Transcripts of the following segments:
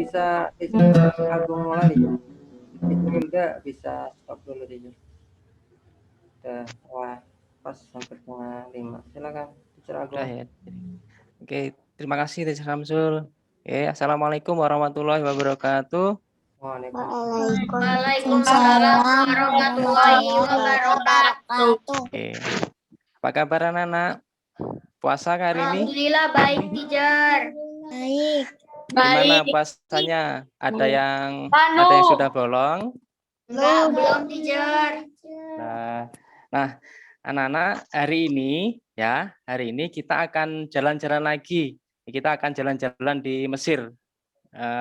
bisa Agung mulai nih. Itu Hilda bisa stop dulu nih. Udah, wah, pas sampai setengah 5. Silakan, Teacher Udah Agung. ya. Oke, terima kasih Teacher Samsul. Oke, Assalamualaikum warahmatullahi wabarakatuh. Waalaikumsalam warahmatullahi wabarakatuh. Oke, apa kabar anak-anak? Puasa hari ini? Alhamdulillah baik, Teacher. Baik. Gimana puasanya? Ada yang sudah bolong? Enggak, belum, Teacher. Nah, anak-anak, hari ini kita akan jalan-jalan lagi. Kita akan jalan-jalan di Mesir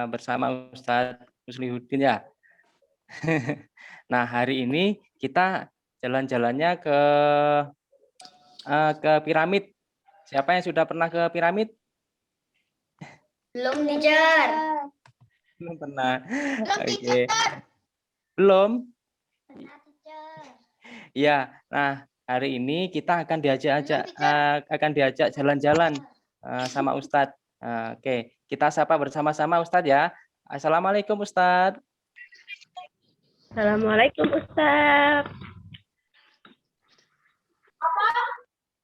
bersama Ustadz Muslihuddin ya. Nah, hari ini kita jalan-jalannya ke piramid. Siapa yang sudah pernah ke piramid? Belum, Teacher. Belum pernah. Oke. Belum? Iya. Nah, hari ini kita akan diajak jalan-jalan sama Ustadz. Oke, kita sapa bersama-sama Ustadz ya. Assalamualaikum Ustadz. Assalamualaikum Ustadz.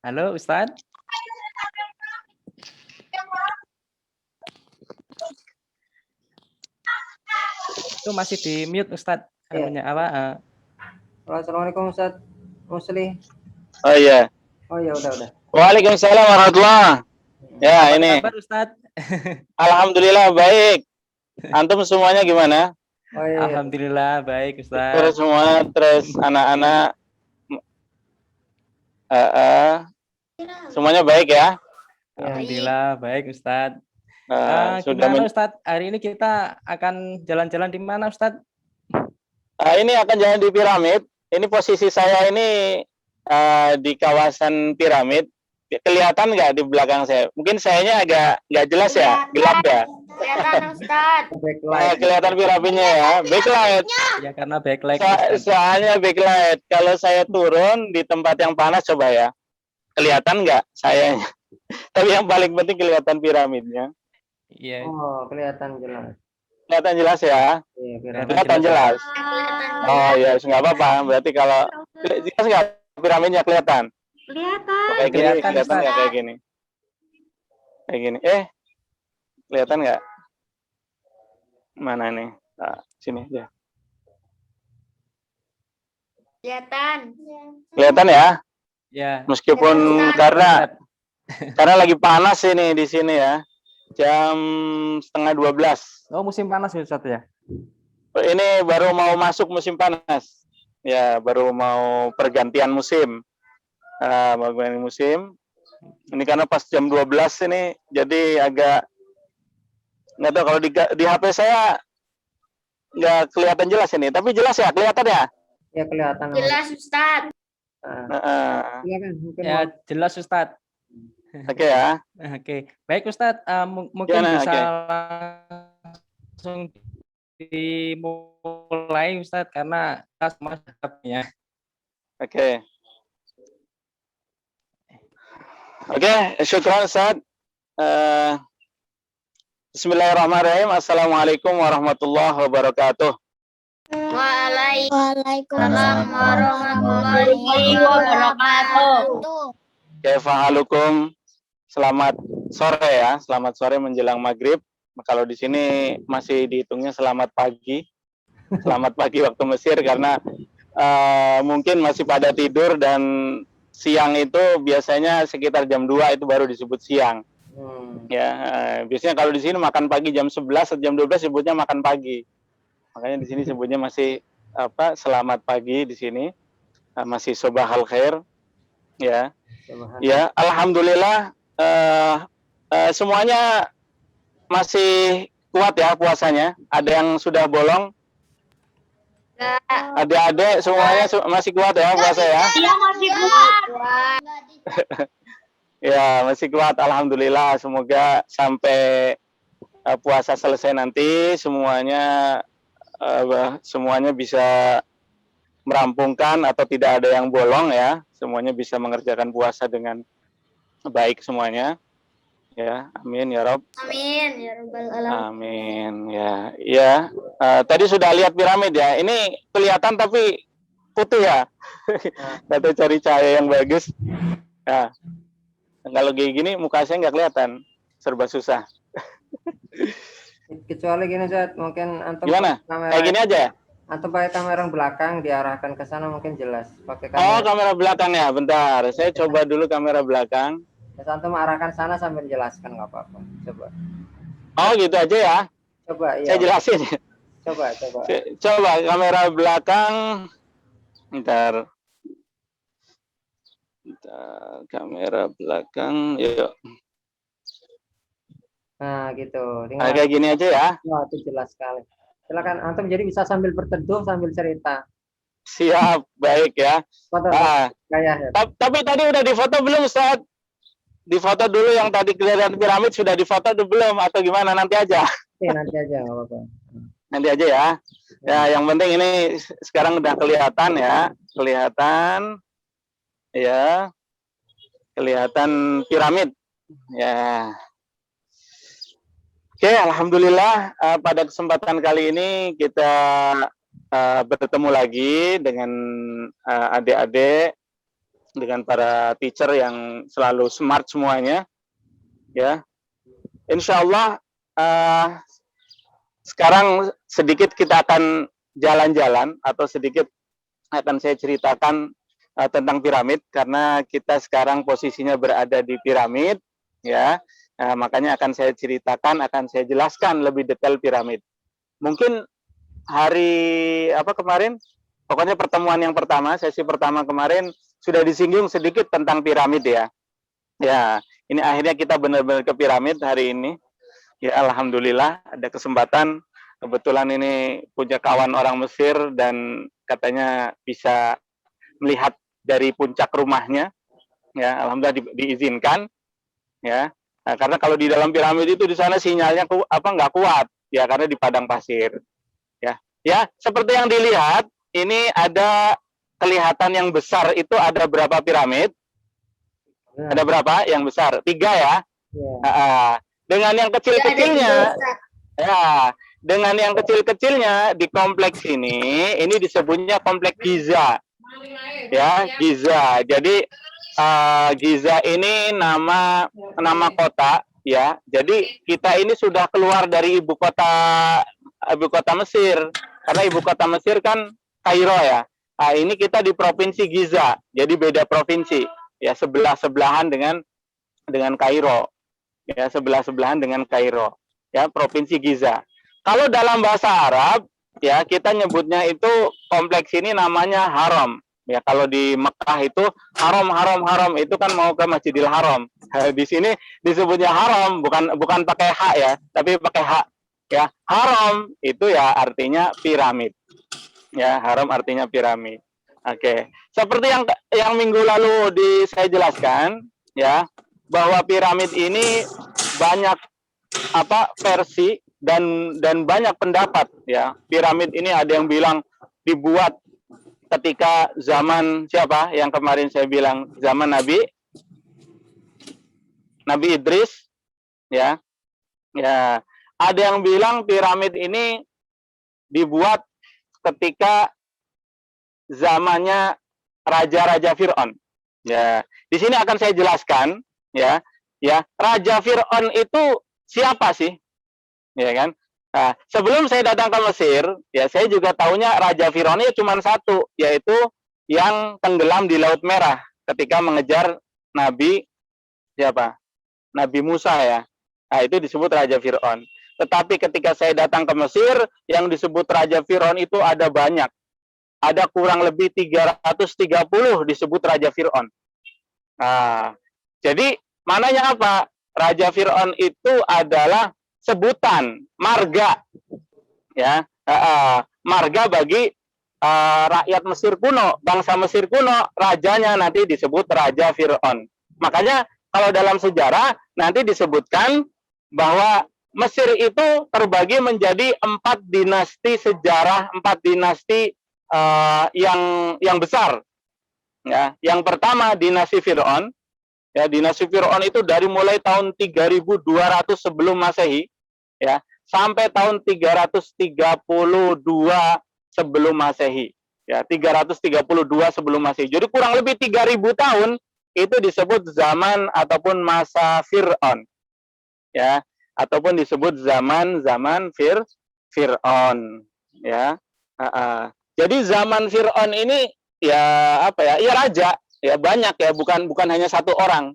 Halo Ustadz. Itu masih di mute Ustadz. Apa? Assalamualaikum Ustadz Musli. Oh iya. Oh iya, udah. Waalaikumsalam warahmatullahi. Ya, ini. Kabar Ustadz? Alhamdulillah baik. Antum semuanya gimana? Oh iya. Alhamdulillah baik Ustadz. Terus semua, terus anak-anak semuanya baik ya? Alhamdulillah baik Ustadz. Sudah gimana Ustadz? Hari ini kita akan jalan-jalan di mana Ustadz? Ini akan jalan di piramid. Ini posisi saya ini di kawasan piramid. Kelihatan nggak di belakang saya? Mungkin sayanya agak nggak jelas ya, gelap ya. Kelihatan Ustadz. Kelihatan piramidnya ya, backlight. Ya karena backlight. Soalnya backlight. Kalau saya turun di tempat yang panas coba ya, kelihatan nggak sayanya? Tapi yang paling penting kelihatan piramidnya. Iya. Oh, kelihatan jelas. Kelihatan jelas ya? Iya, kelihatan jelas. Oh ya, nggak apa-apa. Berarti kalau jelas nggak piramidnya kelihatan? Kelihatan. Kayak gini, kelihatan nggak kayak gini? Kayak gini. Kelihatan nggak? Mana nih? Nah, sini aja. Kelihatan. Kelihatan ya? Ya. Meskipun karena lagi panas ini di sini ya. Jam 11:30. Oh, musim panas ya Ustadz ya? Ini baru mau masuk musim panas. Ya, baru mau pergantian musim. Mau pergantian musim. Ini karena pas jam 12 ini, jadi agak nggak tahu kalau di HP saya nggak kelihatan jelas ini. Tapi jelas ya, kelihatan ya? Ya, kelihatan. Jelas Ustadz. Ya, jelas Ustadz. Oke ya. Oke, baik Ustadz, mungkin bisa langsung dimulai Ustadz karena kita semua ya. Oke, syukran Ustadz. Bismillahirrahmanirrahim. Assalamualaikum warahmatullahi wabarakatuh. Waalaikumsalam warahmatullahi wabarakatuh. Kaifahalukum? Selamat sore ya, selamat sore menjelang maghrib. Kalau di sini masih dihitungnya selamat pagi. Selamat pagi waktu Mesir karena mungkin masih pada tidur dan siang itu biasanya sekitar jam 2 itu baru disebut siang. Ya, biasanya kalau di sini makan pagi jam 11 atau jam 12 sebutnya makan pagi. Makanya di sini sebutnya masih selamat pagi di sini. Masih sobahal khair. Ya. Ya, alhamdulillah semuanya masih kuat ya puasanya. Ada yang sudah bolong? Adik-adik semuanya masih kuat ya puasa ya? Iya, masih kuat. Ya, masih kuat. Alhamdulillah. Semoga sampai puasa selesai nanti semuanya bisa merampungkan atau tidak ada yang bolong ya. Semuanya bisa mengerjakan puasa dengan baik semuanya. Ya, amin ya Rob. Amin ya rabbal alamin. Amin ya. Ya, tadi sudah lihat piramid ya. Ini kelihatan tapi putih ya. Kita cari cahaya yang bagus. Nah, kalau kayak gini muka saya nggak kelihatan, serba susah. Kecuali gini Zat, mungkin antum Gimana? kamera, Kayak gini aja ya? antum pakai kamera belakang diarahkan ke sana mungkin jelas. Pakai Oh, kamera, kamera belakang ya. Bentar, saya coba dulu kamera belakang. terus antum arahkan sana sambil jelaskan nggak apa-apa. Coba, Oh, gitu aja ya. coba Saya iya. jelasin. Coba. Coba kamera belakang. Bentar. Kamera belakang. Yuk. Nah gitu. Nah, kayak gini aja ya. Wah, itu jelas sekali. Silakan antum jadi bisa sambil berteduh sambil cerita. Siap, baik ya. Foto Nah, kayak ya. tapi tadi udah difoto belum, Ustaz? Difoto dulu yang tadi kelihatan piramid, sudah difoto atau belum? Atau gimana? Nanti aja. Oke, nanti aja nggak apa-apa. Nanti aja ya. Ya, yang penting ini sekarang udah kelihatan ya. Kelihatan. Ya. Kelihatan piramid. Ya. Oke, alhamdulillah pada kesempatan kali ini kita bertemu lagi dengan adik-adik, dengan para teacher yang selalu smart semuanya, ya. Insya Allah sekarang sedikit kita akan jalan-jalan atau sedikit akan saya ceritakan tentang piramid karena kita sekarang posisinya berada di piramid, ya. Makanya akan saya ceritakan, akan saya jelaskan lebih detail piramid. Mungkin hari kemarin, pokoknya pertemuan yang pertama, sesi pertama kemarin sudah disinggung sedikit tentang piramid ya. Ya, ini akhirnya kita benar-benar ke piramid hari ini. Ya, alhamdulillah ada kesempatan. Kebetulan ini punya kawan orang Mesir dan katanya bisa melihat dari puncak rumahnya. Ya, alhamdulillah diizinkan. Ya, nah, karena kalau di dalam piramid itu di sana sinyalnya nggak kuat, ya karena di padang pasir. Ya, seperti yang dilihat, ini ada kelihatan yang besar itu ada berapa piramid? Nah, Ada berapa? Yang besar 3 ya. ya. Dengan yang kecil-kecilnya, ya, dengan yang kecil-kecilnya di kompleks ini disebutnya kompleks Giza. Ya, Giza. Jadi Giza ini nama kota, ya. Jadi kita ini sudah keluar dari ibu kota Mesir. Karena ibu kota Mesir kan Kairo ya. Nah, ini kita di provinsi Giza, jadi beda provinsi, ya sebelahan dengan Kairo, ya sebelahan dengan Kairo, ya provinsi Giza. Kalau dalam bahasa Arab, ya kita nyebutnya itu kompleks ini namanya Haram. Ya kalau di Mekah itu haram itu kan mau ke Masjidil Haram. Di sini disebutnya Haram, bukan pakai H ya, tapi pakai H. Ya, haram itu ya artinya piramid. Ya, haram artinya piramid. Oke. Seperti yang minggu lalu saya jelaskan, ya, bahwa piramid ini banyak versi dan banyak pendapat, ya. Piramid ini ada yang bilang dibuat ketika zaman siapa? Yang kemarin saya bilang zaman Nabi Idris, ya. Ya. Ada yang bilang piramid ini dibuat ketika zamannya raja-raja Fir'aun. Ya, di sini akan saya jelaskan, ya. Raja Fir'aun itu siapa sih? Ya kan? Nah, sebelum saya datang ke Mesir, ya saya juga tahunya raja Fir'aun itu cuma satu, yaitu yang tenggelam di Laut Merah ketika mengejar Nabi siapa? Nabi Musa ya. Nah, itu disebut raja Fir'aun. Tetapi ketika saya datang ke Mesir, yang disebut Raja Fir'aun itu ada banyak. Ada kurang lebih 330 disebut Raja Fir'aun. Nah, jadi mananya apa? Raja Fir'aun itu adalah sebutan, marga. Ya, marga bagi rakyat Mesir kuno, bangsa Mesir kuno, rajanya nanti disebut Raja Fir'aun. Makanya kalau dalam sejarah nanti disebutkan bahwa Mesir itu terbagi menjadi 4 dinasti sejarah, 4 dinasti yang besar. Ya, yang pertama dinasti Fir'aun, Ya, dinasti Fir'aun itu dari mulai tahun 3200 sebelum Masehi ya, sampai tahun 332 sebelum Masehi. Ya, 332 sebelum Masehi. Jadi kurang lebih 3000 tahun itu disebut zaman ataupun masa Fir'aun. Ya, ataupun disebut zaman Fir'aun ya. Jadi zaman Fir'aun ini ya apa ya? Ya raja, ya banyak ya, bukan hanya satu orang.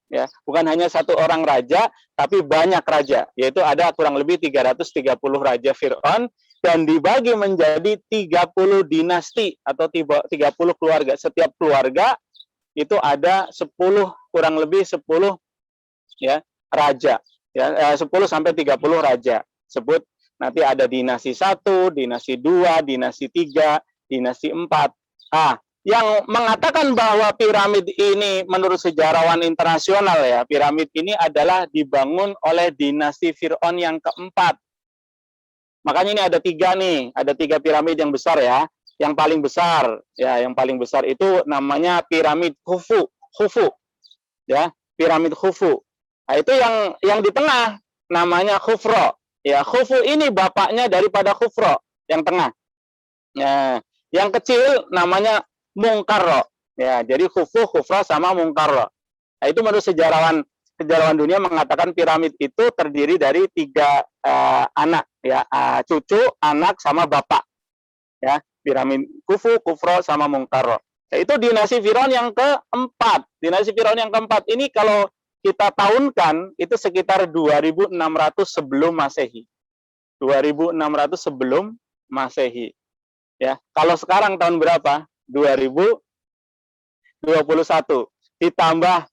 Ya, bukan hanya satu orang raja, tapi banyak raja, yaitu ada kurang lebih 330 raja Fir'aun dan dibagi menjadi 30 dinasti atau 30 keluarga. Setiap keluarga itu ada 10 kurang lebih 10 ya raja. Ya, 10 sampai 30 raja. Sebut nanti ada dinasti 1, dinasti 2, dinasti 3, dinasti 4. Yang mengatakan bahwa piramid ini menurut sejarawan internasional ya, piramid ini adalah dibangun oleh dinasti Fir'aun yang keempat. Makanya ini ada 3 nih, ada 3 piramid yang besar ya. Yang paling besar ya, yang paling besar itu namanya piramid Khufu. Ya, piramid Khufu. Nah, itu yang di tengah namanya Khufra. Ya, Khufu ini bapaknya daripada Khufra yang tengah. Nah, yang kecil namanya Mungkarro. Ya, jadi Khufu, Khufra sama Mungkarro. Nah, itu menurut sejarawan dunia mengatakan piramid itu terdiri dari 3 anak ya, cucu, anak sama bapak. Ya, piramid Khufu, Khufra sama Mungkarro. Nah, itu dinasti Fir'aun yang keempat. Dinasti Fir'aun yang keempat ini kalau kita tahunkan itu sekitar 2600 sebelum Masehi. 2600 sebelum Masehi. Ya, kalau sekarang tahun berapa? 2021 ditambah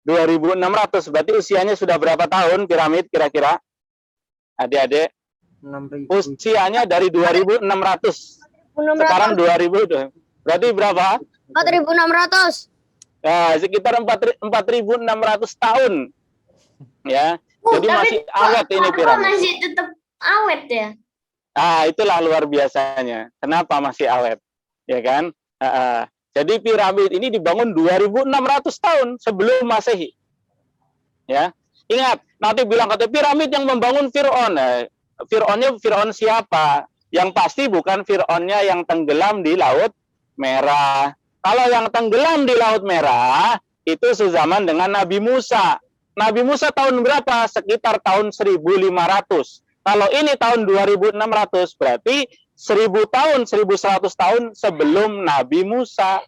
2600, berarti usianya sudah berapa tahun piramid kira-kira? Adik-adik, 6.000. usianya dari 2600. Sekarang 2000, berarti berapa? 4.600. Ya, sekitar 4600 tahun. Ya. Jadi masih awet ini piramid. Masih tetap awet ya? Itulah luar biasanya. Kenapa masih awet? Ya kan? Jadi piramid ini dibangun 2600 tahun sebelum Masehi. Ya. Ingat, nanti bilang kata piramid yang membangun Fir'aun. Fir'aun siapa? Yang pasti bukan Fir'aunnya yang tenggelam di Laut Merah. Kalau yang tenggelam di Laut Merah itu sezaman dengan Nabi Musa. Nabi Musa tahun berapa? Sekitar tahun 1500. Kalau ini tahun 2600 berarti 1000 tahun, 1100 tahun sebelum Nabi Musa.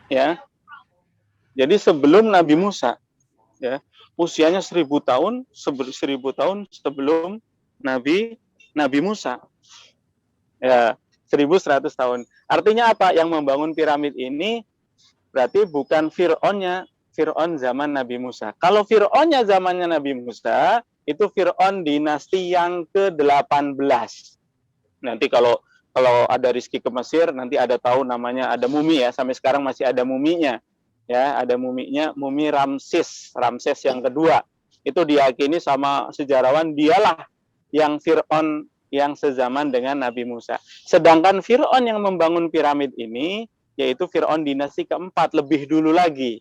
Ya. Jadi sebelum Nabi Musa. Ya. Usianya 1000 tahun, 1000 tahun sebelum Nabi Musa. Ya, 1100 tahun. Artinya apa? Yang membangun piramid ini berarti bukan Fir'aunnya, Fir'aun zaman Nabi Musa. Kalau Fir'aunnya zamannya Nabi Musa, itu Fir'aun dinasti yang ke-18. Nanti kalau ada rezeki ke Mesir, nanti ada tahu namanya, ada mumi ya, sampai sekarang masih ada muminya. Ya, ada muminya, mumi Ramses yang kedua. Itu diyakini sama sejarawan dialah yang Fir'aun yang sezaman dengan Nabi Musa. Sedangkan Fir'aun yang membangun piramid ini, yaitu Fir'aun dinasti keempat, lebih dulu lagi.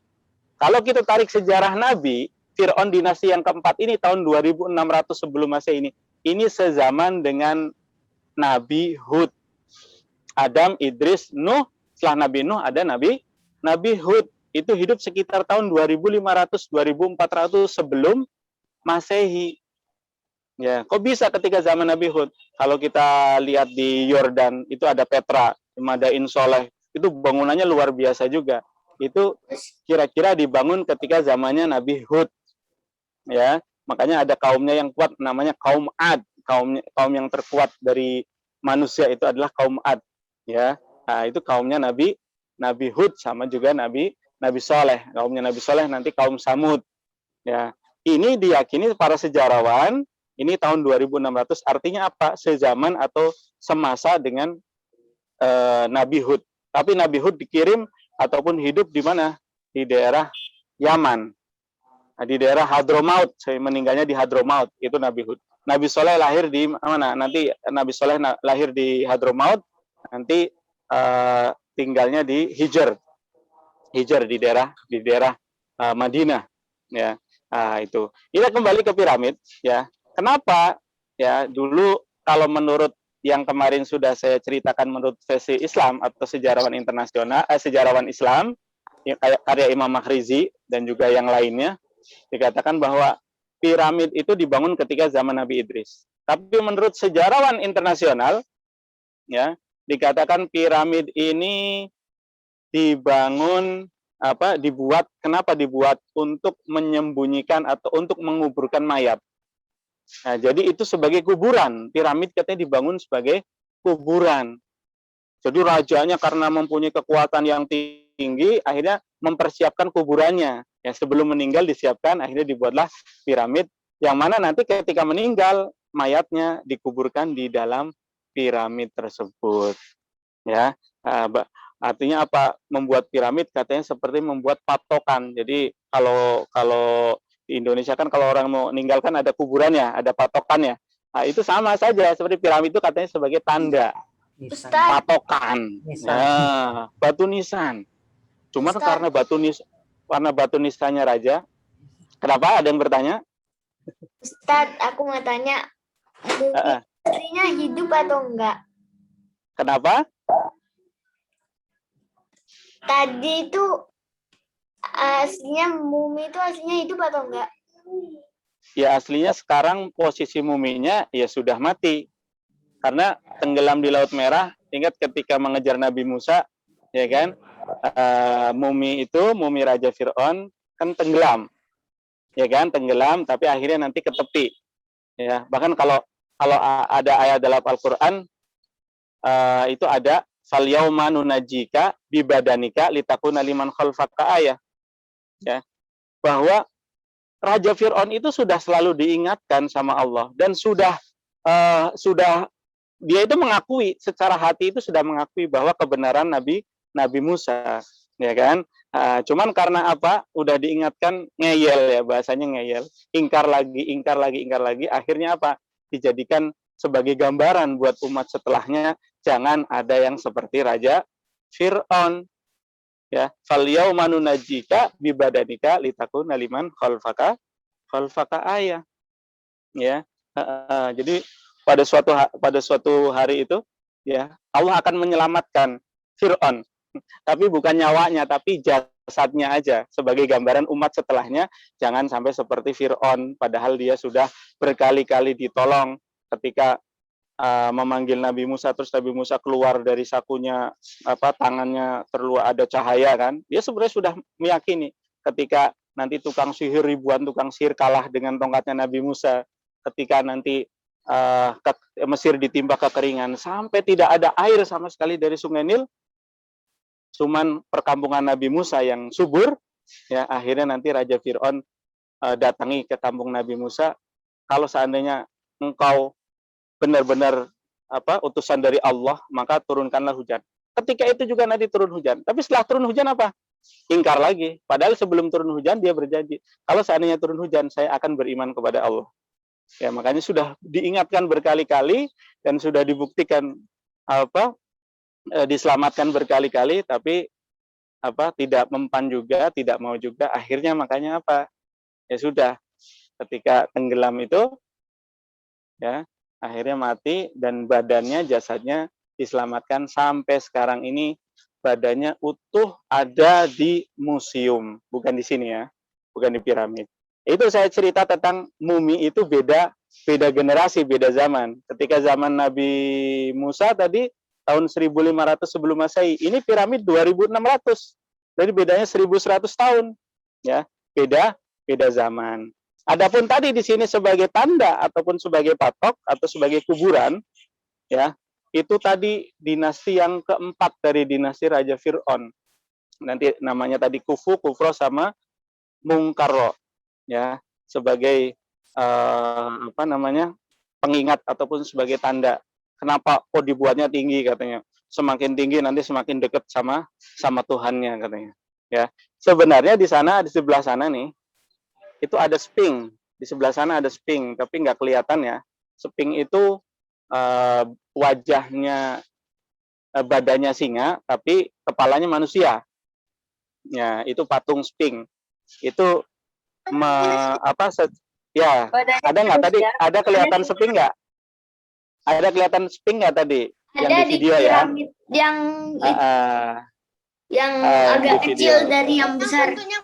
Kalau kita tarik sejarah Nabi, Fir'aun dinasti yang keempat ini tahun 2600 sebelum Masehi ini sezaman dengan Nabi Hud. Adam, Idris, Nuh, setelah Nabi Nuh ada Nabi Hud. Itu hidup sekitar tahun 2500-2400 sebelum Masehi. Ya, kok bisa ketika zaman Nabi Hud? Kalau kita lihat di Yordan, itu ada Petra, Madain Soleh. Itu bangunannya luar biasa juga. Itu kira-kira dibangun ketika zamannya Nabi Hud. Ya, makanya ada kaumnya yang kuat namanya kaum Ad. Kaum yang terkuat dari manusia itu adalah kaum Ad. Ya, nah, itu kaumnya Nabi Hud sama juga Nabi Soleh. Kaumnya Nabi Soleh nanti kaum Samud. Ya, ini diyakini para sejarawan ini tahun 2600, artinya apa? Sezaman atau semasa dengan Nabi Hud. Tapi Nabi Hud dikirim ataupun hidup di mana? Di daerah Yaman. Nah, di daerah Hadramaut. Saya meninggalnya di Hadramaut. Itu Nabi Hud. Nabi Soleh lahir di mana? Nanti Nabi Soleh lahir di Hadramaut. Nanti tinggalnya di Hijr di daerah Madinah, ya. Itu. Kita kembali ke piramid, ya. Kenapa? Ya, dulu kalau menurut yang kemarin sudah saya ceritakan menurut versi Islam atau sejarawan internasional, sejarawan Islam, kayak karya Imam Makhrizi dan juga yang lainnya, dikatakan bahwa piramid itu dibangun ketika zaman Nabi Idris. Tapi menurut sejarawan internasional, ya, dikatakan piramid ini kenapa dibuat untuk menyembunyikan atau untuk menguburkan mayat. Nah, jadi itu sebagai kuburan. Piramid katanya dibangun sebagai kuburan. Jadi rajanya karena mempunyai kekuatan yang tinggi, akhirnya mempersiapkan kuburannya. Ya, sebelum meninggal disiapkan, akhirnya dibuatlah piramid, yang mana nanti ketika meninggal, mayatnya dikuburkan di dalam piramid tersebut. Ya, artinya apa? Membuat piramid katanya seperti membuat patokan. Jadi kalau di Indonesia kan kalau orang mau meninggalkan ada kuburannya, ada patokannya. Nah, itu sama saja seperti piramid itu katanya sebagai tanda, Nisan. patokan, Nisan. ya, batu nisan. Cuma Ustaz. karena batu nisannya raja. Kenapa? Ada yang bertanya? Ustadz, aku mau tanya, mumi aslinya hidup atau enggak? Kenapa? Tadi itu aslinya mumi itu aslinya hidup atau enggak? Ya aslinya sekarang posisi muminya ya sudah mati. Karena tenggelam di Laut Merah. Ingat ketika mengejar Nabi Musa, ya kan? Mumi Raja Fir'aun kan tenggelam. Ya kan? Tenggelam tapi akhirnya nanti ke tepi. Ya, bahkan kalau ada ayat dalam Al-Qur'an itu ada fal yauma nunajjika bi badanika litakuna liman khalfaka ayah. Ya. Bahwa Raja Fir'aun itu sudah selalu diingatkan sama Allah dan sudah dia itu mengakui secara hati itu sudah mengakui bahwa kebenaran Nabi Musa, ya kan? Cuman karena apa? Udah diingatkan ngeyel ya, bahasanya ngeyel, ingkar lagi, akhirnya apa? Dijadikan sebagai gambaran buat umat setelahnya, jangan ada yang seperti Raja Fir'aun. Ya, fal yauma nunajjika bi badanika litakuna liman khalfaka ayah. Ya. Jadi pada suatu hari itu, ya, Allah akan menyelamatkan Fir'aun. Tapi bukan nyawanya, tapi jasadnya aja sebagai gambaran umat setelahnya jangan sampai seperti Fir'aun, padahal dia sudah berkali-kali ditolong ketika memanggil Nabi Musa, terus Nabi Musa keluar dari sakunya, tangannya keluar ada cahaya kan. Dia sebenarnya sudah meyakini ketika nanti ribuan tukang sihir kalah dengan tongkatnya Nabi Musa, ketika nanti Mesir ditimpa kekeringan sampai tidak ada air sama sekali dari Sungai Nil, cuman perkampungan Nabi Musa yang subur, ya akhirnya nanti Raja Fir'aun datangi ke kampung Nabi Musa, kalau seandainya engkau benar-benar utusan dari Allah, maka turunkanlah hujan. Ketika itu juga nanti turun hujan. Tapi setelah turun hujan apa? Ingkar lagi. Padahal sebelum turun hujan dia berjanji, kalau seandainya turun hujan saya akan beriman kepada Allah. Ya, makanya sudah diingatkan berkali-kali dan sudah dibuktikan diselamatkan berkali-kali, tapi tidak mempan juga, tidak mau juga. Akhirnya makanya apa? Ya sudah, ketika tenggelam itu, ya akhirnya mati dan badannya, jasadnya diselamatkan sampai sekarang ini badannya utuh ada di museum, bukan di sini ya, bukan di piramid. Itu saya cerita tentang mumi itu beda generasi, beda zaman. Ketika zaman Nabi Musa tadi tahun 1500 sebelum Masehi, ini piramid 2600. Jadi bedanya 1100 tahun. Ya, beda zaman. Adapun tadi di sini sebagai tanda ataupun sebagai patok atau sebagai kuburan, ya, itu tadi dinasti yang keempat dari dinasti Raja Fir'aun. Nanti namanya tadi Kufru, sama Mungkarro, ya, sebagai pengingat ataupun sebagai tanda. Kenapa kok dibuatnya tinggi katanya? Semakin tinggi nanti semakin dekat sama Tuhannya katanya. Ya, sebenarnya di sana, di sebelah sana nih, itu ada Sphinx. Di sebelah sana ada Sphinx, tapi nggak kelihatan ya. Sphinx itu wajahnya badannya singa tapi kepalanya manusia. Ya, itu patung Sphinx. Itu ya, ada nggak tadi? Ada kelihatan Sphinx nggak? Ada kelihatan Sphinx nggak tadi? Yang Ada di di video ya? piramid yang agak di kecil video. dari yang besar. Singa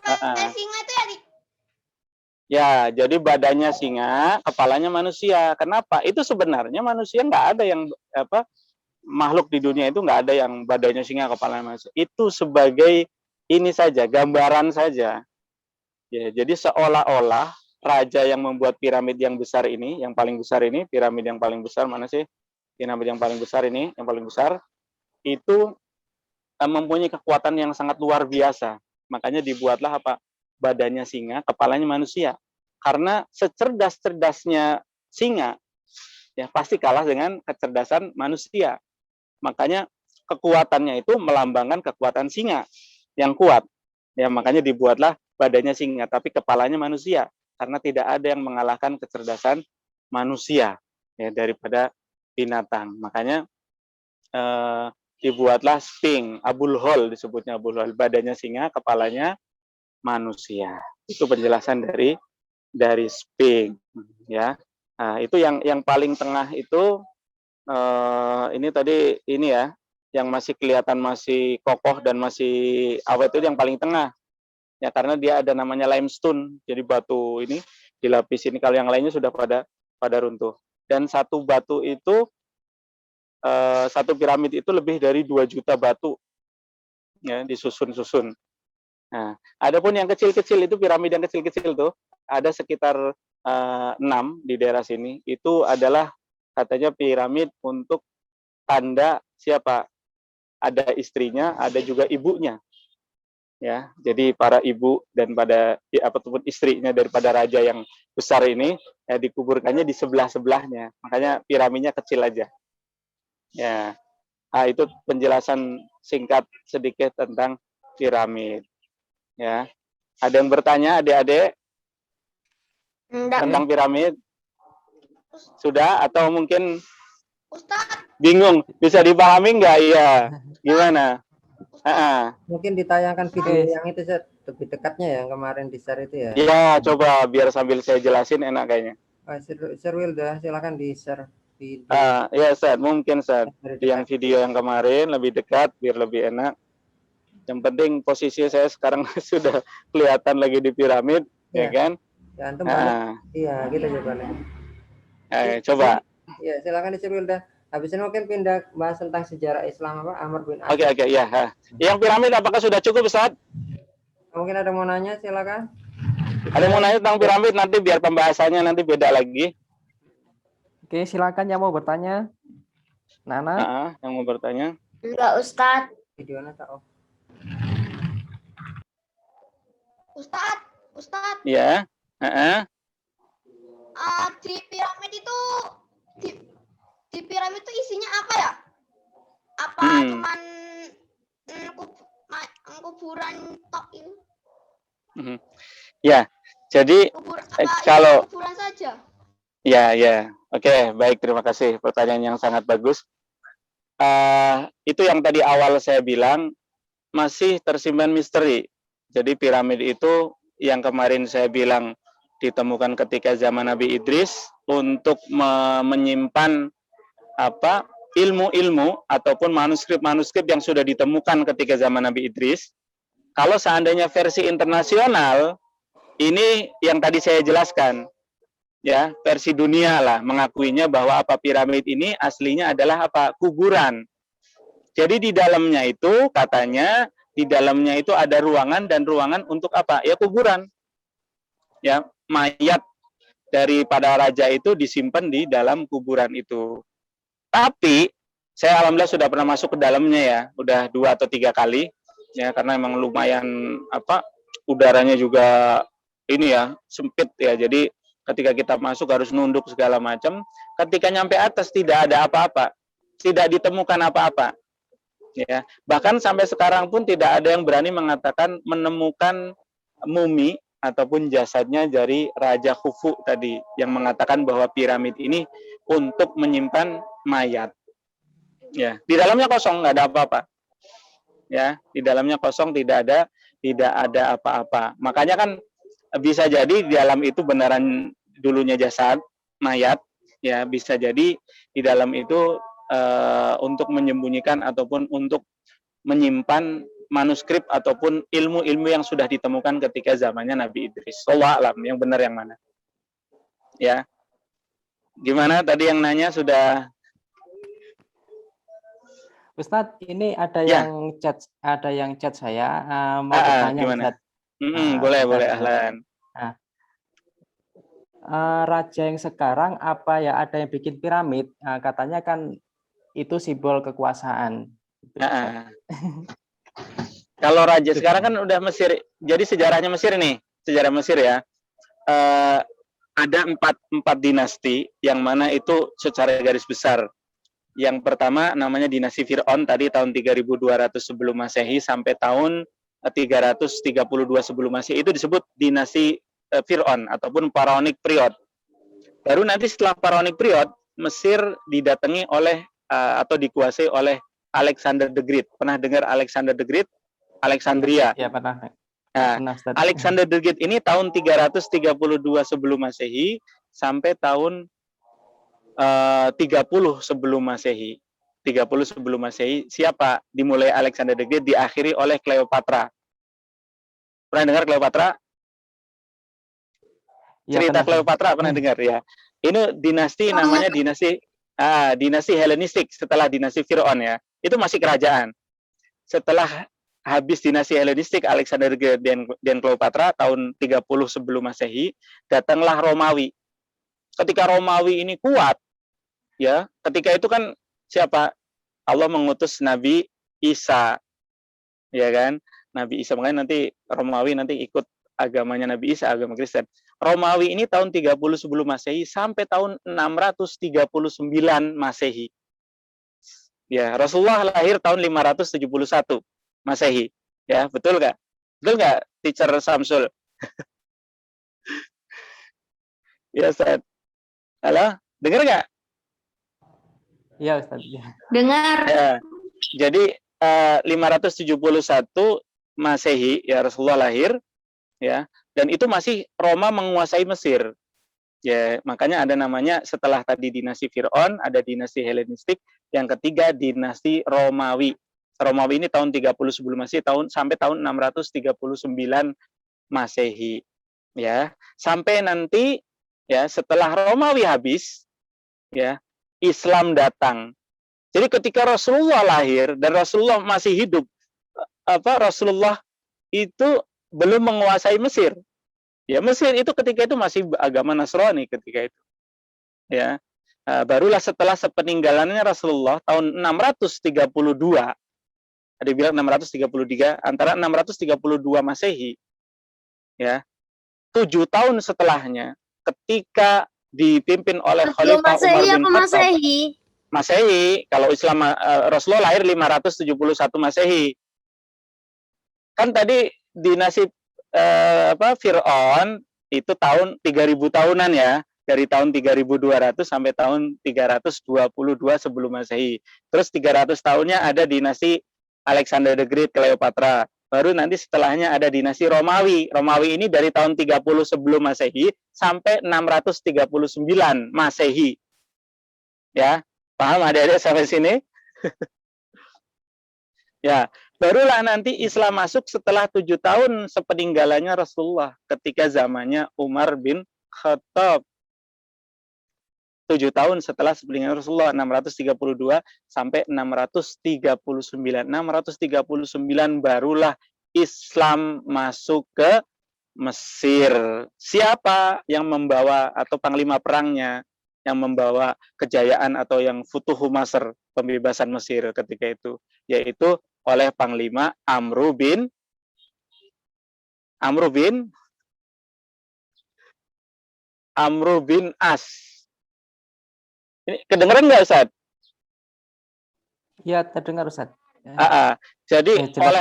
itu ya, Ya, jadi badannya singa, kepalanya manusia. Kenapa? Itu sebenarnya manusia nggak ada yang makhluk di dunia itu nggak ada yang badannya singa, kepalanya manusia. Itu sebagai ini saja, gambaran saja. Ya, jadi seolah-olah raja yang membuat piramid yang besar ini, yang paling besar ini, piramid yang paling besar mana sih? Piramid yang paling besar ini, yang paling besar itu mempunyai kekuatan yang sangat luar biasa. Makanya dibuatlah badannya singa, kepalanya manusia. Karena secerdas-cerdasnya singa, ya pasti kalah dengan kecerdasan manusia. Makanya kekuatannya itu melambangkan kekuatan singa yang kuat. Ya makanya dibuatlah badannya singa, tapi kepalanya manusia. Karena tidak ada yang mengalahkan kecerdasan manusia ya daripada binatang. Makanya dibuatlah Sphinx, Abul Hol disebutnya Abul Hol, badannya singa, kepalanya manusia. Itu penjelasan dari Sphinx ya. Nah, itu yang paling tengah itu ini tadi ini ya, yang masih kelihatan masih kokoh dan masih awet itu yang paling tengah. Ya karena dia ada namanya limestone. Jadi batu ini dilapis ini, kalau yang lainnya sudah pada runtuh. Dan satu batu itu satu piramid itu lebih dari 2 juta batu ya disusun-susun. Nah, adapun yang kecil-kecil itu piramid yang kecil-kecil tuh ada sekitar 6 di daerah sini. Itu adalah katanya piramid untuk tanda siapa? Ada istrinya, ada juga ibunya. Ya, jadi para ibu dan ataupun istrinya daripada raja yang besar ini ya dikuburkannya di sebelah-sebelahnya. Makanya piramidnya kecil aja. Ya. Nah, itu penjelasan singkat sedikit tentang piramid. Ya. Ada yang bertanya, adik-adik? Tentang piramid? Sudah atau mungkin Ustadz, bingung? Bisa dipahami nggak? Iya. Gimana? Mungkin ditayangkan video yang itu lebih dekatnya yang kemarin di share itu ya. Iya, coba biar sambil saya jelasin enak kayaknya. Sir Wilda, silakan di share video. Ya, Ustaz, mungkin Ustaz. Yang video yang kemarin lebih dekat biar lebih enak. Yang penting posisi saya sekarang sudah kelihatan lagi di piramid, ya kan? Ya, antum iya, kita jawabannya. Coba. Ya, silakan Sir Wilda. Habis ini mungkin pindah bahas tentang sejarah Islam Amr bin As. Oke, ya. Yang piramid apakah sudah cukup, Ustaz? Mungkin ada yang mau nanya, silakan. Ada yang mau nanya tentang piramid, nanti biar pembahasannya nanti beda lagi. Oke, silakan yang mau bertanya. Nana? Yang mau bertanya. Enggak, Ustadz. Videonya tak off. Ustadz. Iya. Di piramid itu di piramid itu isinya apa ya? Apa cuman kuburan tok ini? Ya, jadi kalau kuburan saja. Ya. Oke, baik, terima kasih. Pertanyaan yang sangat bagus. Itu yang tadi awal saya bilang masih tersimpan misteri. Jadi piramid itu yang kemarin saya bilang ditemukan ketika zaman Nabi Idris untuk menyimpan ilmu-ilmu ataupun manuskrip-manuskrip yang sudah ditemukan ketika zaman Nabi Idris. Kalau seandainya versi internasional, ini yang tadi saya jelaskan, ya versi dunia lah mengakuinya bahwa piramid ini aslinya adalah kuburan. Jadi di dalamnya itu katanya di dalamnya itu ada ruangan dan ruangan untuk ya kuburan. Ya, mayat daripada raja itu disimpan di dalam kuburan itu. Tapi saya alhamdulillah sudah pernah masuk ke dalamnya ya, udah 2 atau 3 kali ya, karena memang lumayan udaranya juga ini ya sempit ya. Jadi ketika kita masuk harus nunduk segala macam. Ketika nyampe atas tidak ada apa-apa, tidak ditemukan apa-apa. Ya, bahkan sampai sekarang pun tidak ada yang berani mengatakan menemukan mumi ataupun jasadnya dari Raja Khufu tadi yang mengatakan bahwa piramid ini untuk menyimpan mayat. Ya, di dalamnya kosong, nggak ada apa-apa. Ya, di dalamnya kosong, tidak ada apa-apa. Makanya kan bisa jadi di dalam itu beneran dulunya jasad mayat, ya bisa jadi di dalam itu untuk menyembunyikan ataupun untuk menyimpan manuskrip ataupun ilmu-ilmu yang sudah ditemukan ketika zamannya Nabi Idris. Wallahu a'lam, yang benar yang mana? Ya. Gimana tadi yang nanya sudah? Ustadz, ini ada Ya. yang chat saya mau bertanya, Gimana? Ustadz. Boleh, Bentar, boleh, Ustadz. ahlan. Raja yang sekarang apa ya, ada yang bikin piramid, katanya kan itu simbol kekuasaan. Kalau raja sekarang kan udah Mesir, jadi sejarahnya Mesir nih, sejarah Mesir ya. Ada empat dinasti yang mana itu secara garis besar. Yang pertama namanya dinasti Fir'aun, tadi tahun 3200 sebelum Masehi sampai tahun 332 sebelum Masehi, itu disebut dinasti Fir'aun ataupun Pharaonic period. Baru nanti setelah Pharaonic period, Mesir didatangi oleh atau dikuasai oleh Alexander the Great. Pernah dengar Alexander the Great? Alexandria. Ya, pernah. Nah, Alexander the Great ini tahun 332 sebelum Masehi sampai tahun 30 sebelum Masehi. 30 sebelum Masehi. Siapa? Dimulai Alexander the Great, diakhiri oleh Cleopatra. Pernah dengar Cleopatra? Cerita Cleopatra pernah dengar ya? Ini dinasti namanya dinasti Helenistik setelah dinasti Fir'aun ya. Itu masih kerajaan. Setelah habis dinasti Helenistik, Alexander the Great dan Cleopatra tahun 30 sebelum Masehi, datanglah Romawi. Ketika Romawi ini kuat, ya, ketika itu kan siapa? Allah mengutus Nabi Isa, ya kan? Nabi Isa, makanya nanti Romawi nanti ikut agamanya Nabi Isa, agama Kristen. Romawi ini tahun 30 sebelum Masehi sampai tahun 639 Masehi. Ya, Rasulullah lahir tahun 571 Masehi. Ya, betul nggak? Betul nggak, Teacher Samsul? Ya, Ustaz. Halo, dengar nggak? Iya, Ustaz. Dengar. Ya, jadi 571 Masehi ya Rasulullah lahir, ya, dan itu masih Roma menguasai Mesir. Ya, makanya ada namanya setelah tadi dinasti Fir'aun, ada dinasti Helenistik, yang ketiga dinasti Romawi. Romawi ini tahun 30 sebelum Masehi sampai tahun 639 Masehi. Ya, sampai nanti ya setelah Romawi habis, ya, Islam datang. Jadi ketika Rasulullah lahir dan Rasulullah masih hidup, Rasulullah itu belum menguasai Mesir. Ya, Mesir itu ketika itu masih agama Nasrani ketika itu. Ya. Barulah setelah sepeninggalannya Rasulullah tahun 632, ada bilang 633, antara 632 Masehi, ya, 7 tahun setelahnya, ketika dipimpin oleh Khalifah Umar bin Khattab. Masehi, kalau Islam Rasulullah lahir 571 Masehi. Kan tadi dinasti Fir'aun itu tahun 3000 tahunan ya, dari tahun 3200 sampai tahun 322 sebelum Masehi. Terus 300 tahunnya ada dinasti Alexander the Great, Cleopatra. Baru nanti setelahnya ada dinasti Romawi. Romawi ini dari tahun 30 sebelum Masehi sampai 639 Masehi. Ya, paham adik-adik sampai sini? Ya, barulah nanti Islam masuk setelah 7 tahun sepeninggalannya Rasulullah ketika zamannya Umar bin Khattab. 7 tahun setelah sepeninggalan Rasulullah, 632 sampai 639. 639 barulah Islam masuk ke Mesir. Siapa yang membawa atau panglima perangnya yang membawa kejayaan atau yang Futuhu Masr, pembebasan Mesir ketika itu, yaitu oleh Panglima Amru bin As. Ini kedengeran nggak, Ustaz? Ya, terdengar, Ustaz. Jadi jelas,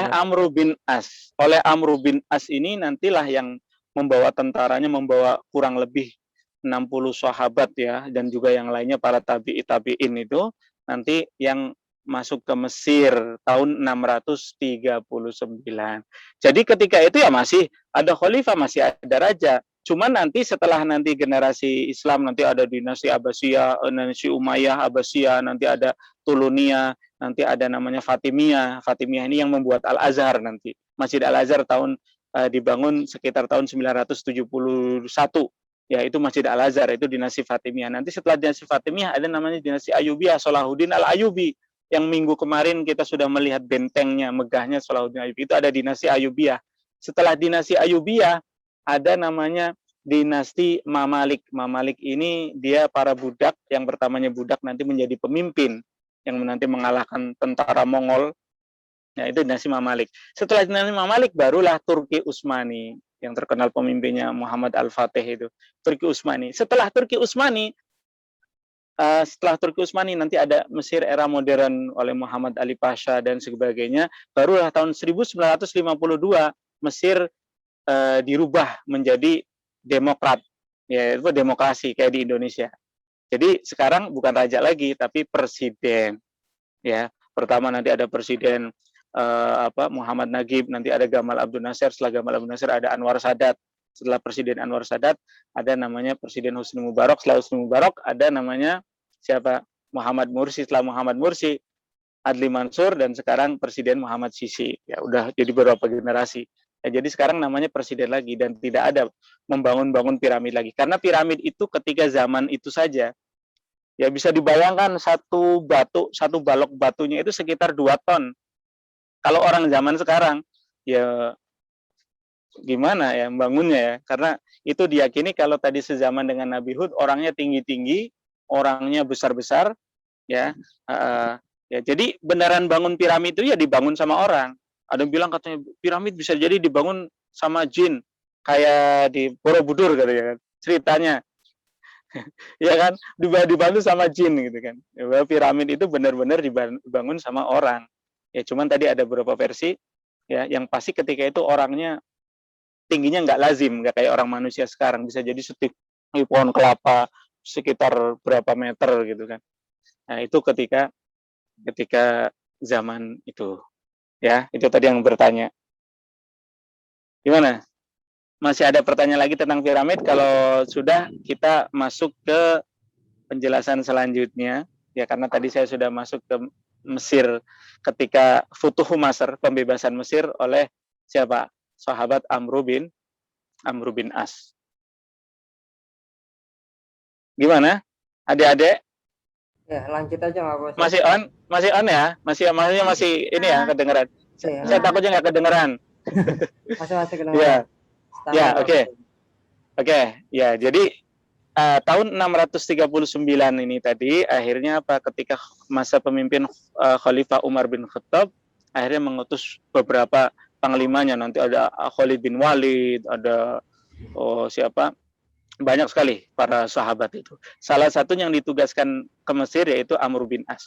oleh Amru bin As ini nantilah yang membawa tentaranya, membawa kurang lebih 60 sahabat ya, dan juga yang lainnya para tabi'in itu nanti yang masuk ke Mesir tahun 639. Jadi ketika itu ya masih ada khalifah, masih ada raja. Cuman nanti setelah nanti generasi Islam, nanti ada dinasti Abbasiyah, dinasti Umayyah, Abbasiyah, nanti ada Tuluniyah, nanti ada namanya Fatimiyah. Fatimiyah ini yang membuat Al-Azhar nanti. Masjid Al-Azhar dibangun sekitar tahun 971. Ya, itu Masjid Al-Azhar, itu dinasti Fatimiyah. Nanti setelah dinasti Fatimiyah ada namanya dinasti Ayyubiyah, Salahuddin Al-Ayyubi. Yang minggu kemarin kita sudah melihat bentengnya, megahnya Salahuddin Ayyubi. Itu ada dinasti Ayyubiyah. Setelah dinasti Ayyubiyah, ada namanya dinasti Mamalik. Mamalik ini dia para budak, yang pertamanya budak nanti menjadi pemimpin, yang nanti mengalahkan tentara Mongol. Ya, itu dinasti Mamalik. Setelah dinasti Mamalik, barulah Turki Utsmani, yang terkenal pemimpinnya Muhammad Al-Fatih itu. Turki Utsmani. Setelah Turki Utsmani nanti ada Mesir era modern oleh Muhammad Ali Pasha dan sebagainya. Barulah tahun 1952 Mesir dirubah menjadi demokrat, yaitu demokrasi kayak di Indonesia. Jadi sekarang bukan raja lagi tapi presiden. Ya, pertama nanti ada presiden Muhammad Nagib, nanti ada Gamal Abdel Nasser, setelah Gamal Abdel Nasser ada Anwar Sadat. Setelah Presiden Anwar Sadat ada namanya Presiden Husni Mubarak, setelah Husni Mubarak ada namanya siapa? Muhammad Mursi, setelah Muhammad Mursi Adli Mansur, dan sekarang Presiden Muhammad Sisi. Ya udah jadi beberapa generasi. Ya, jadi sekarang namanya presiden lagi dan tidak ada membangun-bangun piramid lagi. Karena piramid itu ketika zaman itu saja, ya bisa dibayangkan satu balok batunya itu sekitar 2 ton. Kalau orang zaman sekarang, ya gimana ya membangunnya ya? Karena itu diyakini kalau tadi sezaman dengan Nabi Hud, orangnya tinggi-tinggi, orangnya besar-besar, ya. Ya, jadi beneran bangun piramid itu ya dibangun sama orang. Ada yang bilang katanya piramid bisa jadi dibangun sama jin, kayak di Borobudur katanya kan. Ceritanya, ya kan, dibantu sama jin gitu kan. Ya, piramid itu benar-benar dibangun sama orang. Ya cuman tadi ada beberapa versi, ya yang pasti ketika itu orangnya tingginya nggak lazim, nggak kayak orang manusia sekarang, bisa jadi setinggi pohon kelapa sekitar berapa meter gitu kan. Nah itu ketika zaman itu, ya itu tadi yang bertanya. Gimana? Masih ada pertanyaan lagi tentang piramid? Kalau sudah, kita masuk ke penjelasan selanjutnya, ya karena tadi saya sudah masuk ke Mesir ketika Futuhu Masr, pembebasan Mesir oleh siapa? Sahabat Amr bin As. Gimana? Adik-adik? Ya, lanjut aja nggak apa-apa. Masih on ya? Masih ini ya kedengeran. Ya. Saya takutnya nggak kedengeran. Masih kedengeran. Ya, oke. Ya, jadi tahun 639 ini tadi akhirnya ketika masa pemimpin Khalifah Umar bin Khattab akhirnya mengutus beberapa panglimanya, nanti ada Khalid bin Walid, ada banyak sekali para sahabat itu. Salah satu yang ditugaskan ke Mesir yaitu Amr bin As.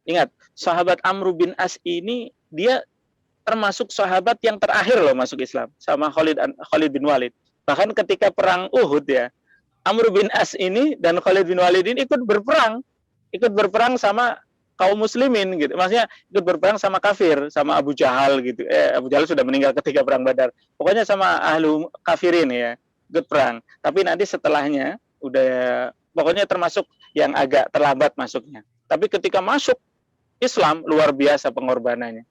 Ingat, sahabat Amr bin As ini dia termasuk sahabat yang terakhir loh masuk Islam sama Khalid bin Walid. Bahkan ketika perang Uhud ya, Amr bin As ini dan Khalid bin Walid ini ikut berperang sama kaum muslimin gitu. Maksudnya ikut berperang sama kafir, sama Abu Jahal gitu. Abu Jahal sudah meninggal ketika perang Badar. Pokoknya sama ahlu kafirin ya, ikut perang. Tapi nanti setelahnya pokoknya termasuk yang agak terlambat masuknya. Tapi ketika masuk Islam luar biasa pengorbanannya.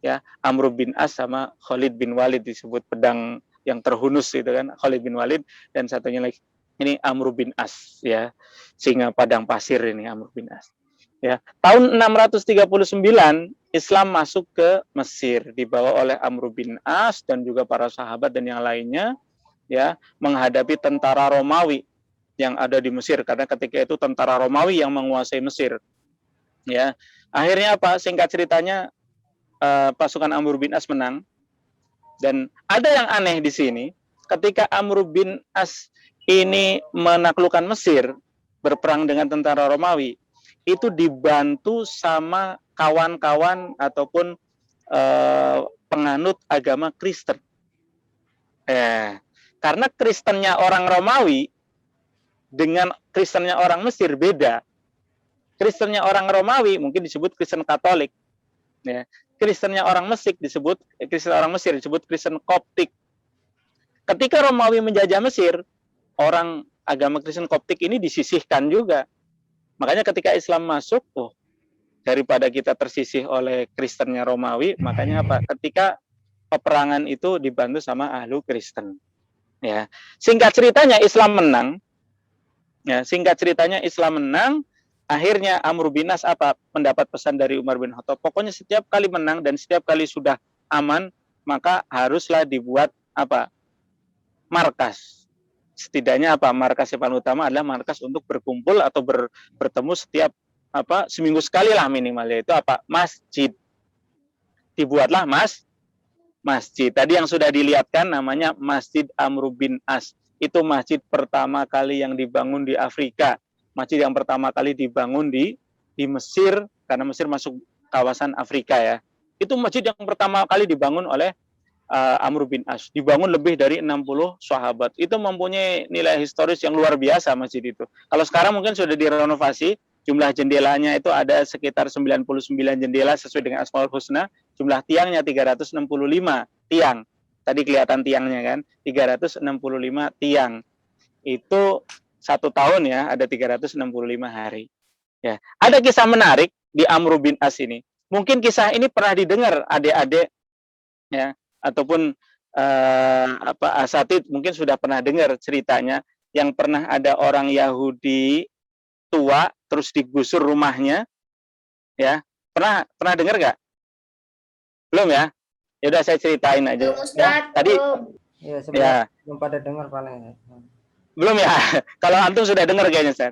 Ya, Amr bin As sama Khalid bin Walid disebut pedang yang terhunus itu kan, Khalid bin Walid, dan satunya lagi ini Amr bin As ya, singa padang pasir ini Amr bin As. Ya, tahun 639 Islam masuk ke Mesir dibawa oleh Amr bin As dan juga para sahabat dan yang lainnya ya, menghadapi tentara Romawi yang ada di Mesir karena ketika itu tentara Romawi yang menguasai Mesir. Ya, akhirnya apa? Singkat ceritanya pasukan Amr bin As menang. Dan ada yang aneh di sini, ketika Amr bin As ini menaklukkan Mesir, berperang dengan tentara Romawi, itu dibantu sama kawan-kawan ataupun penganut agama Kristen. Karena Kristennya orang Romawi dengan Kristennya orang Mesir beda. Kristennya orang Romawi mungkin disebut Kristen Katolik. Ya. Kristennya orang Mesir disebut Kristen Koptik. Ketika Romawi menjajah Mesir, orang agama Kristen Koptik ini disisihkan juga. Makanya ketika Islam masuk, daripada kita tersisih oleh Kristennya Romawi, makanya apa? Ketika peperangan itu dibantu sama ahlu Kristen. Ya, singkat ceritanya Islam menang. Ya, singkat ceritanya Islam menang. Akhirnya Amr bin As mendapat pesan dari Umar bin Khattab. Pokoknya setiap kali menang dan setiap kali sudah aman, maka haruslah dibuat markas. Setidaknya markas yang paling utama adalah markas untuk berkumpul atau bertemu setiap seminggu sekali lah minimal, yaitu masjid. Dibuatlah masjid. Tadi yang sudah dilihatkan namanya Masjid Amr bin As. Itu masjid pertama kali yang dibangun di Afrika. Masjid yang pertama kali dibangun di Mesir, karena Mesir masuk kawasan Afrika ya. Itu masjid yang pertama kali dibangun oleh Amr bin As. Dibangun lebih dari 60 sahabat. Itu mempunyai nilai historis yang luar biasa masjid itu. Kalau sekarang mungkin sudah direnovasi, jumlah jendelanya itu ada sekitar 99 jendela sesuai dengan Asmaul Husna. Jumlah tiangnya 365 tiang. Tadi kelihatan tiangnya kan, 365 tiang. Itu 1 tahun ya, ada 365 hari. Ya, ada kisah menarik di Amr bin As ini. Mungkin kisah ini pernah didengar adik-adik ya, ataupun asatid mungkin sudah pernah dengar ceritanya yang pernah ada orang Yahudi tua terus digusur rumahnya. Ya, pernah dengar nggak? Belum ya? Ya udah saya ceritain aja. Ya, tadi ya belum pada dengar paling. Belum ya? Kalau antum sudah dengar kayaknya, Ustaz.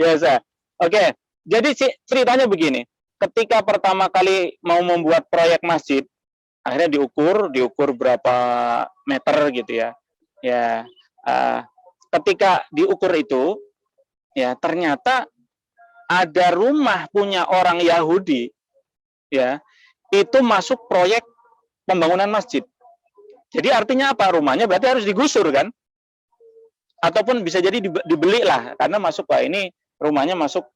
Ya, Ustaz. Oke. Jadi ceritanya begini. Ketika pertama kali mau membuat proyek masjid, akhirnya diukur berapa meter gitu ya. Ya, ketika diukur itu, ya ternyata ada rumah punya orang Yahudi, ya, itu masuk proyek pembangunan masjid. Jadi artinya apa? Rumahnya berarti harus digusur kan? Ataupun bisa jadi dibeli lah, karena ini rumahnya masuk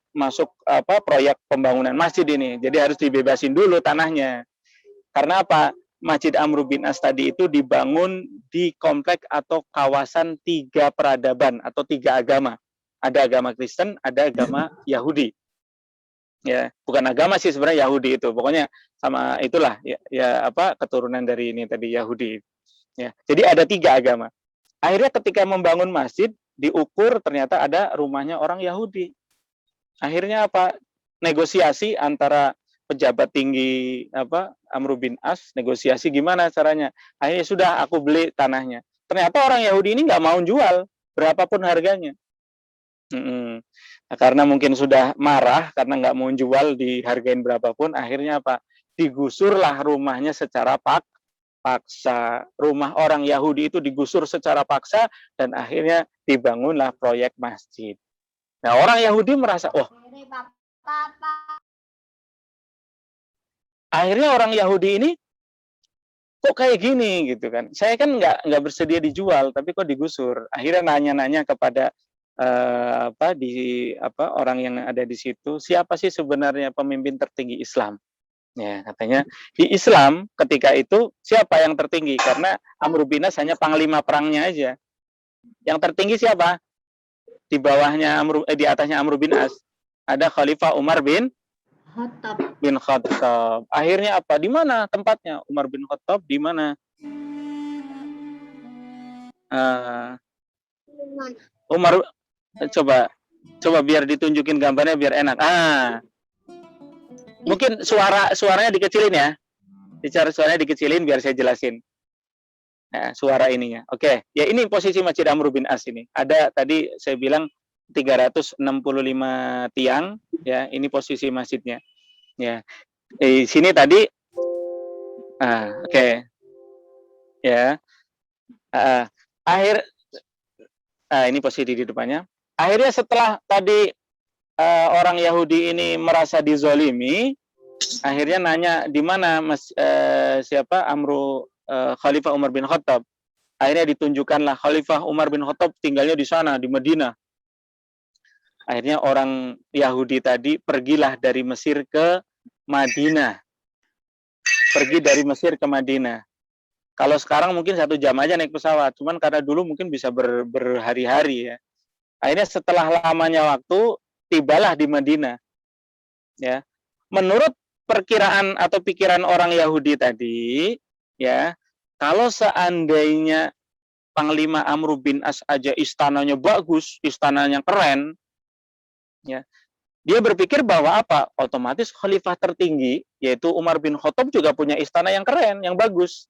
proyek pembangunan masjid ini. Jadi harus dibebasin dulu tanahnya. Karena apa? Masjid Amr bin As tadi itu dibangun di komplek atau kawasan 3 peradaban atau 3 agama. Ada agama Kristen, ada agama Yahudi. Ya, bukan agama sih sebenarnya, Yahudi itu. Pokoknya sama itulah keturunan dari ini tadi, Yahudi. Ya. Jadi ada 3 agama. Akhirnya ketika membangun masjid, diukur ternyata ada rumahnya orang Yahudi. Akhirnya negosiasi antara pejabat tinggi Amr bin As, negosiasi gimana caranya. Akhirnya sudah, aku beli tanahnya. Ternyata orang Yahudi ini nggak mau jual berapapun harganya. Karena mungkin sudah marah karena nggak mau jual dihargain berapapun, akhirnya digusurlah rumahnya secara paksa. Rumah orang Yahudi itu digusur secara paksa dan akhirnya dibangunlah proyek masjid. Nah, orang Yahudi merasa, akhirnya orang Yahudi ini kok kayak gini gitu kan. Saya kan nggak bersedia dijual, tapi kok digusur. Akhirnya nanya-nanya kepada orang yang ada di situ, siapa sih sebenarnya pemimpin tertinggi Islam? Ya, katanya di Islam ketika itu siapa yang tertinggi? Karena Amr bin As hanya panglima perangnya aja. Yang tertinggi siapa? Di bawahnya di atasnya Amr bin As ada Khalifah Umar bin Khattab. Akhirnya Di mana tempatnya Umar bin Khattab? Di mana? Umar, coba biar ditunjukin gambarnya biar enak. Mungkin suaranya dikecilin ya. Suaranya dikecilin biar saya jelasin. Nah, suara ininya. Oke, ya ini posisi Masjid Amr bin As ini. Ada tadi saya bilang 365 tiang, ya, ini posisi masjidnya. Ya. Di sini tadi oke. Ya. Ini posisi di depannya. Akhirnya setelah tadi orang Yahudi ini merasa dizolimi, akhirnya nanya di mana Khalifah Umar bin Khattab. Akhirnya ditunjukkanlah Khalifah Umar bin Khattab tinggalnya di sana, di Madinah. Akhirnya orang Yahudi tadi pergilah dari Mesir ke Madinah. Pergi dari Mesir ke Madinah. Kalau sekarang mungkin 1 jam aja naik pesawat, cuman karena dulu mungkin bisa berhari-hari ya. Akhirnya setelah lamanya waktu, tibalah di Madinah. Ya. Menurut perkiraan atau pikiran orang Yahudi tadi, ya, kalau seandainya Panglima Amr bin As aja istananya bagus, istananya keren, ya, dia berpikir bahwa apa? Otomatis khalifah tertinggi, yaitu Umar bin Khattab juga punya istana yang keren, yang bagus.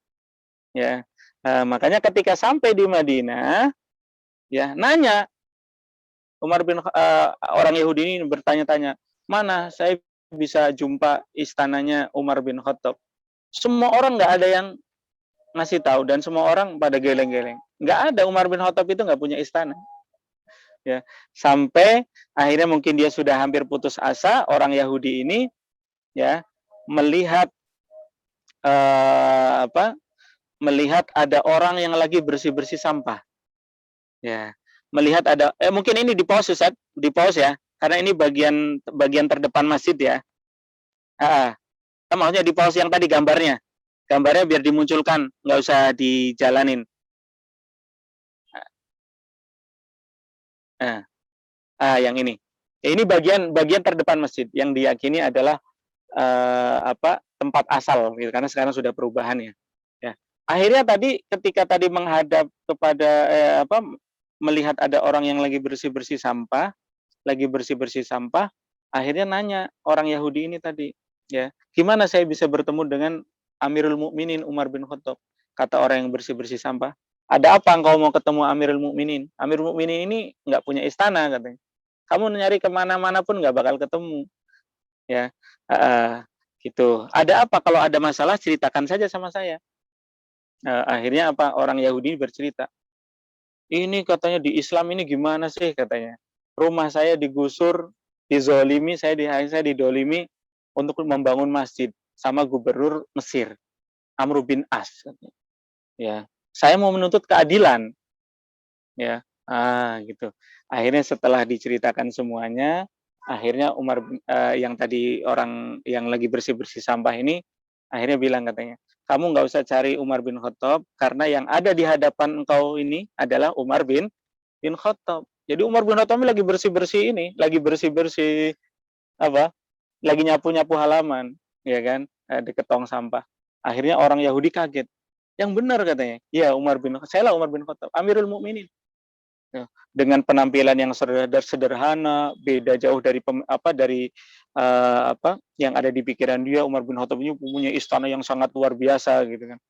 Ya, makanya ketika sampai di Madinah, ya nanya orang Yahudi ini bertanya-tanya, mana saya bisa jumpa istananya Umar bin Khattab? Semua orang nggak ada yang ngasih tahu dan semua orang pada geleng-geleng. Nggak ada, Umar bin Khattab itu nggak punya istana. Ya, sampai akhirnya mungkin dia sudah hampir putus asa, orang Yahudi ini ya melihat melihat ada orang yang lagi bersih-bersih sampah. Ya, melihat ada mungkin ini di pause Ustaz, di pause ya, karena ini bagian terdepan masjid ya. Maksudnya di pause yang tadi gambarnya. Gambarnya biar dimunculkan, nggak usah dijalanin. Yang ini. Ini bagian terdepan masjid yang diyakini adalah tempat asal gitu, karena sekarang sudah perubahan ya. Akhirnya tadi ketika tadi menghadap kepada melihat ada orang yang lagi bersih-bersih sampah, akhirnya nanya orang Yahudi ini tadi, ya, gimana saya bisa bertemu dengan Amirul Mukminin Umar bin Khattab? Kata orang yang bersih-bersih sampah, ada apa engkau mau ketemu Amirul Mukminin? Amirul Mukminin ini nggak punya istana katanya. Kamu nyari kemana-mana pun nggak bakal ketemu, ya. Gitu. Ada apa? Kalau ada masalah ceritakan saja sama saya. Akhirnya apa? Orang Yahudi bercerita. Ini katanya di Islam ini gimana sih katanya. Rumah saya digusur, dizolimi, saya didolimi untuk membangun masjid sama gubernur Mesir, Amr bin As. Ya, saya mau menuntut keadilan. Ya, gitu. Akhirnya setelah diceritakan semuanya, akhirnya Umar yang tadi orang yang lagi bersih-bersih sampah ini akhirnya bilang katanya, kamu nggak usah cari Umar bin Khattab karena yang ada di hadapan engkau ini adalah Umar bin Khattab. Jadi Umar bin Khattab ini lagi bersih-bersih lagi nyapu-nyapu halaman, ya kan, dekat tong sampah. Akhirnya orang Yahudi kaget. Yang benar katanya, ya Umar bin Khattab, saya lah Umar bin Khattab, Amirul Mukminin. Ya, dengan penampilan yang sederhana, beda jauh dari yang ada di pikiran dia. Umar bin Khattab ini punya istana yang sangat luar biasa gitu kan.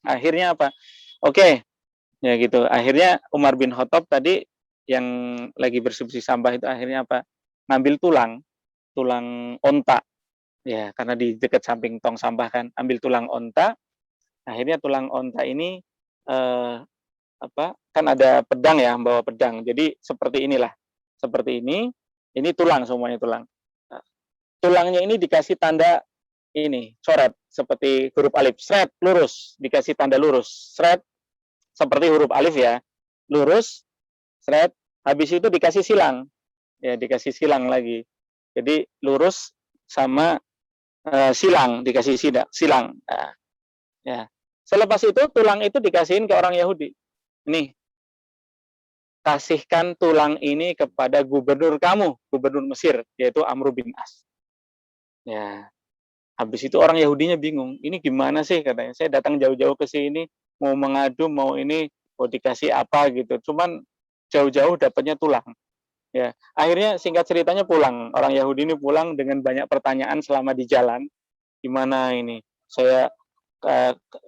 Akhirnya apa? Oke, ya gitu. Akhirnya Umar bin Khattab tadi yang lagi bersih-bersih sampah itu akhirnya apa? Ngambil tulang onta. Ya, karena di dekat samping tong sampah kan, ambil tulang onta. Akhirnya tulang onta ini kan ada pedang ya, bawa pedang. Jadi seperti inilah. Seperti ini tulang semuanya tulang. Nah, tulangnya ini dikasih tanda ini, coret seperti huruf alif, sret, lurus, dikasih tanda lurus, sret seperti huruf alif ya. Lurus, sret, habis itu dikasih silang. Ya, dikasih silang lagi. Jadi lurus sama silang, dikasih silang. Nah, ya. Selepas itu tulang itu dikasihin ke orang Yahudi. Nih, kasihkan tulang ini kepada gubernur kamu, gubernur Mesir, yaitu Amr bin As. Ya, habis itu orang Yahudinya bingung, ini gimana sih katanya, saya datang jauh-jauh ke sini, mau mengadu, mau dikasih apa gitu, cuman jauh-jauh dapatnya tulang. Ya, akhirnya singkat ceritanya pulang, orang Yahudi ini pulang dengan banyak pertanyaan selama di jalan, gimana ini, saya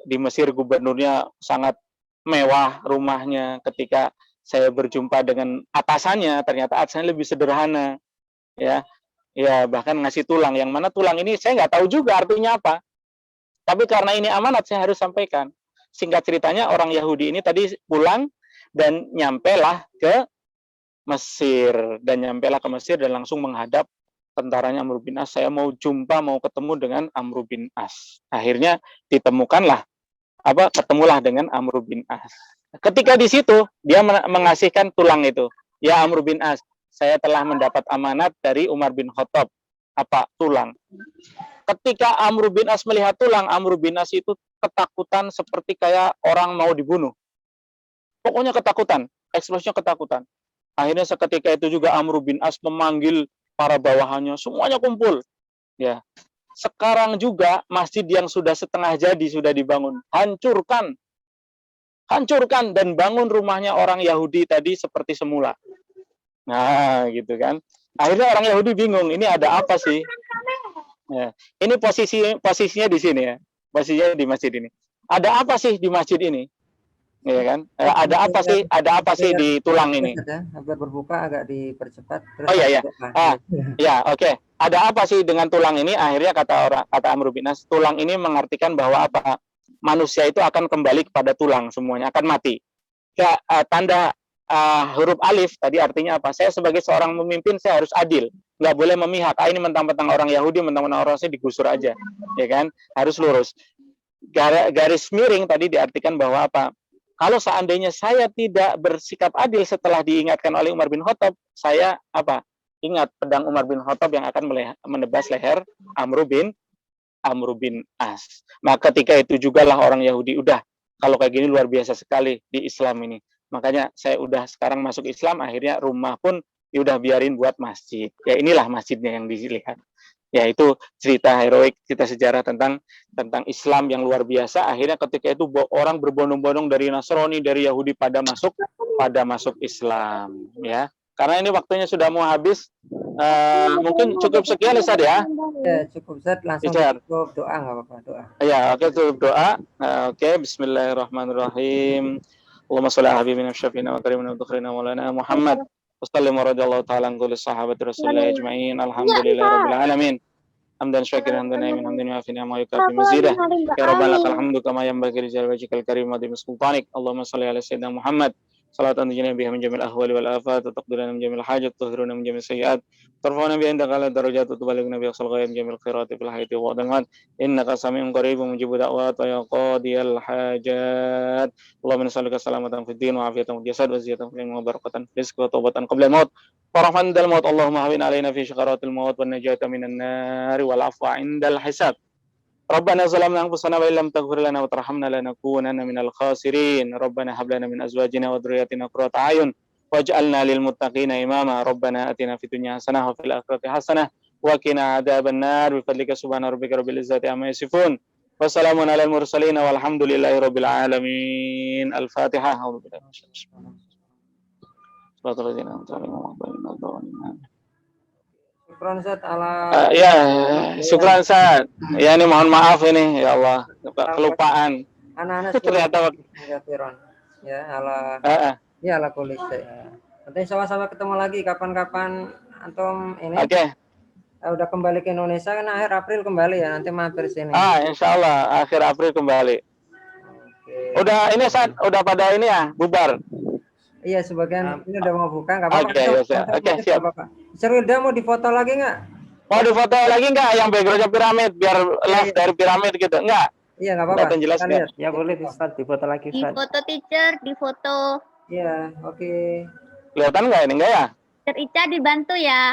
di Mesir gubernurnya sangat mewah rumahnya, ketika saya berjumpa dengan atasannya ternyata atasannya lebih sederhana, ya bahkan ngasih tulang, yang mana tulang ini saya nggak tahu juga artinya apa, tapi karena ini amanat saya harus sampaikan. Singkat ceritanya orang Yahudi ini tadi pulang dan nyampelah ke Mesir dan langsung menghadap tentaranya Amr bin As. Saya mau ketemu dengan Amr bin As. Akhirnya ketemulah dengan Amr bin As. Ketika di situ dia mengasihkan tulang itu, ya Amr bin As, saya telah mendapat amanat dari Umar bin Khattab. Apa? Tulang. Ketika Amr bin As melihat tulang, Amr bin As itu ketakutan seperti kayak orang mau dibunuh. Pokoknya ketakutan, ekspresinya ketakutan. Akhirnya seketika itu juga Amr bin As memanggil para bawahannya, semuanya kumpul. Ya. Sekarang juga masjid yang sudah setengah jadi sudah dibangun, hancurkan dan bangun rumahnya orang Yahudi tadi seperti semula. Nah, gitu kan. Akhirnya orang Yahudi bingung, ini ada apa sih? Ya, ini posisinya di sini ya. Posisinya di masjid ini. Ada apa sih di masjid ini? Ya kan? Ada apa sih di tulang ini? Hampir berbuka agak dipercepat. Oh iya. Ya, oke. Ada apa sih dengan tulang ini? Akhirnya kata Amr bin As, tulang ini mengartikan bahwa apa? Manusia itu akan kembali kepada tulang semuanya, akan mati. Ya, tanda huruf alif tadi artinya apa? Saya sebagai seorang pemimpin saya harus adil, nggak boleh memihak. Ini mentang-mentang orang Yahudi, mentang-mentang orang Romawi digusur aja, ya kan? Harus lurus. Garis miring tadi diartikan bahwa apa? Kalau seandainya saya tidak bersikap adil setelah diingatkan oleh Umar bin Khattab, saya apa? Ingat pedang Umar bin Khattab yang akan menebas leher Amr bin As. Maka ketika itu jugalah orang Yahudi, udah kalau kayak gini luar biasa sekali di Islam ini. Makanya saya udah sekarang masuk Islam, akhirnya rumah pun ya udah biarin buat masjid. Ya inilah masjidnya yang dilihat. Ya itu cerita heroik, cerita sejarah tentang Islam yang luar biasa. Akhirnya ketika itu orang berbondong-bondong dari Nasrani, dari Yahudi pada masuk Islam. Ya, karena ini waktunya sudah mau habis. Mungkin cukup sekian Ustaz ya. Ya, cukup Ustaz, langsung cukup doa nggak apa-apa, doa. Ya, oke, cukup doa. Oke, bismillahirrahmanirrahim. Allahumma sholli ala habibina syafiina wa karimina wa tukhrina maulana Muhammad. Wassallallahu radhiyallahu ta'ala an kulli sahabati Rasulillah ajma'in. Alhamdulillahirabbil alamin. Hamdan syakiran hamdan naimin hamdan yu'afina ma yukafi mazidah. Ya rabbana lakal hamdu kama yanbaghi li jalali wajhikal karim wa dhimmi sultanik. Allahumma sholli ala sayyidina Muhammad. Salatan tujina biha min jamil ahwali wal afat wa taqdirana min jamil hajat tuhiruna min jamil sayyiat. Tarfa'una bi indaka ala darajat wa tubalighuna bi aqsal ghayat min jamil khairati fil hayati wa ba'dal maut. Innaka sami'un qaribun mujibud da'wat wa ya qadiyal hajat. Allahumma nas'aluka salamatan fid din wa afiyatan fil jasad wa ziyadatan fil ilmi wa barakatan fil rizqi wa taubatan qabla al maut. Warahmatan dal maut. Allahumma hawwin alaina fi syakaratil maut wan najata minan nar wal afwa indal hisab. Rabbana zalamna anfusana wa illam taghfir lana wa tarhamna lanakunanna minal khasirin. Rabbana hab lana min azwajina wa dhurriyyatina qurrata a'yun waj'alna lil muttaqina imama. Rabbana atina fid dunya hasanah wa fil akhirati hasanah wa qina adzabannar. Bi fadlika subhana rabbika rabbil izzati amma yasifun. Wassalamun alal mursalin walhamdulillahi rabbil alamin. Al-Fatihah. Syukran Ustaz ala ya, syukran Ustaz. Ya ini mohon maaf ini, ya Allah, kelupaan. anak-anak Ternyata ya ala ya ala kulis ya. Nanti sama-sama ketemu lagi kapan-kapan antum ini. Oke. Udah kembali ke Indonesia kan akhir April kembali ya, nanti mampir sini. Insya Allah akhir April kembali. Oke. Udah ini Ustaz, udah pada ini ya, bubar. Iya, sebagian ini udah mau buka, nggak apa-apa. Oke, siap. Sirwilda mau difoto lagi nggak? Mau difoto lagi nggak yang backgroundnya piramid, biar live dari piramid gitu? Nggak? Iya, nggak apa-apa. Kelihatan jelas nggak? Ya boleh Ustaz, difoto lagi Di Ustaz. foto teacher, di foto. Iya, oke. Kelihatan nggak ini? Nggak ya? Teacher Ica dibantu ya.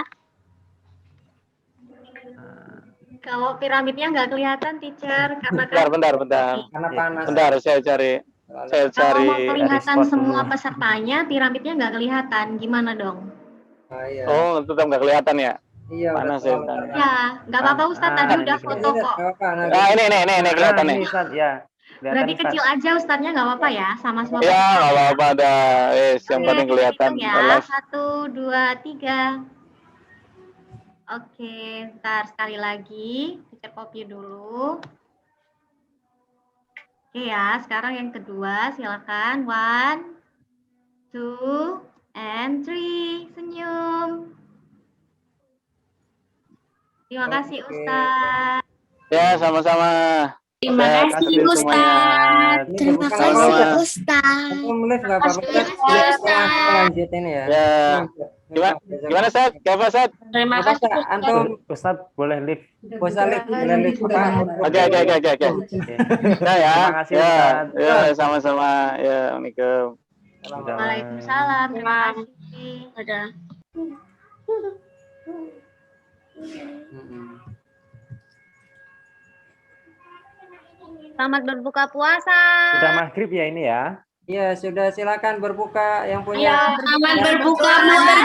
Kalau piramidnya nggak kelihatan teacher, karena kan Bentar. Karena panas. Bentar, saya cari. kalau mau kelihatan spot semua dulu. pesertanya, piramidnya nggak kelihatan. Gimana dong? Iya. Oh, tetap nggak kelihatan ya? Iya, Panas udah ya. terlalu Ya, nggak apa-apa Ustaz, tadi ini udah kelihatan. foto kok. Nggak apa-apa, nah, Ini kelihatan nih. Ini Ustaz ya. Kelihatan, Berarti Ustaz. kecil aja Ustaznya nggak apa-apa ya, sama-sama. Ya, nggak apa-apa ada. Yang Oke, penting kelihatan. hitung ya. Live. 1, 2, 3. Oke, ntar sekali lagi. Teacher copy dulu. Oke ya, sekarang yang kedua silakan. 1, 2, and 3. Senyum. Terima kasih Ustaz. Ya, sama-sama. Terima Sehat kasih semuanya. Ustaz. Terima kasih, Ustaz. Antum live nggak apa-apa. Terima kasih, Ustaz. Lanjut ini ya. Ya. Gimana Ustaz? Kayak Ustaz? Terima Apa, kasih Ustaz? Antum Ustaz boleh live. bosan live, boleh live apa? Oke. Nah ya. Terima kasih, Ustaz. Ya, sama-sama. Ya, Assalamualaikum. Waalaikumsalam. Terima kasih. Ada. Mm-mm. Selamat berbuka puasa. Sudah maghrib ya ini ya. Ya, sudah, silakan berbuka yang punya. Selamat Ya. berbuka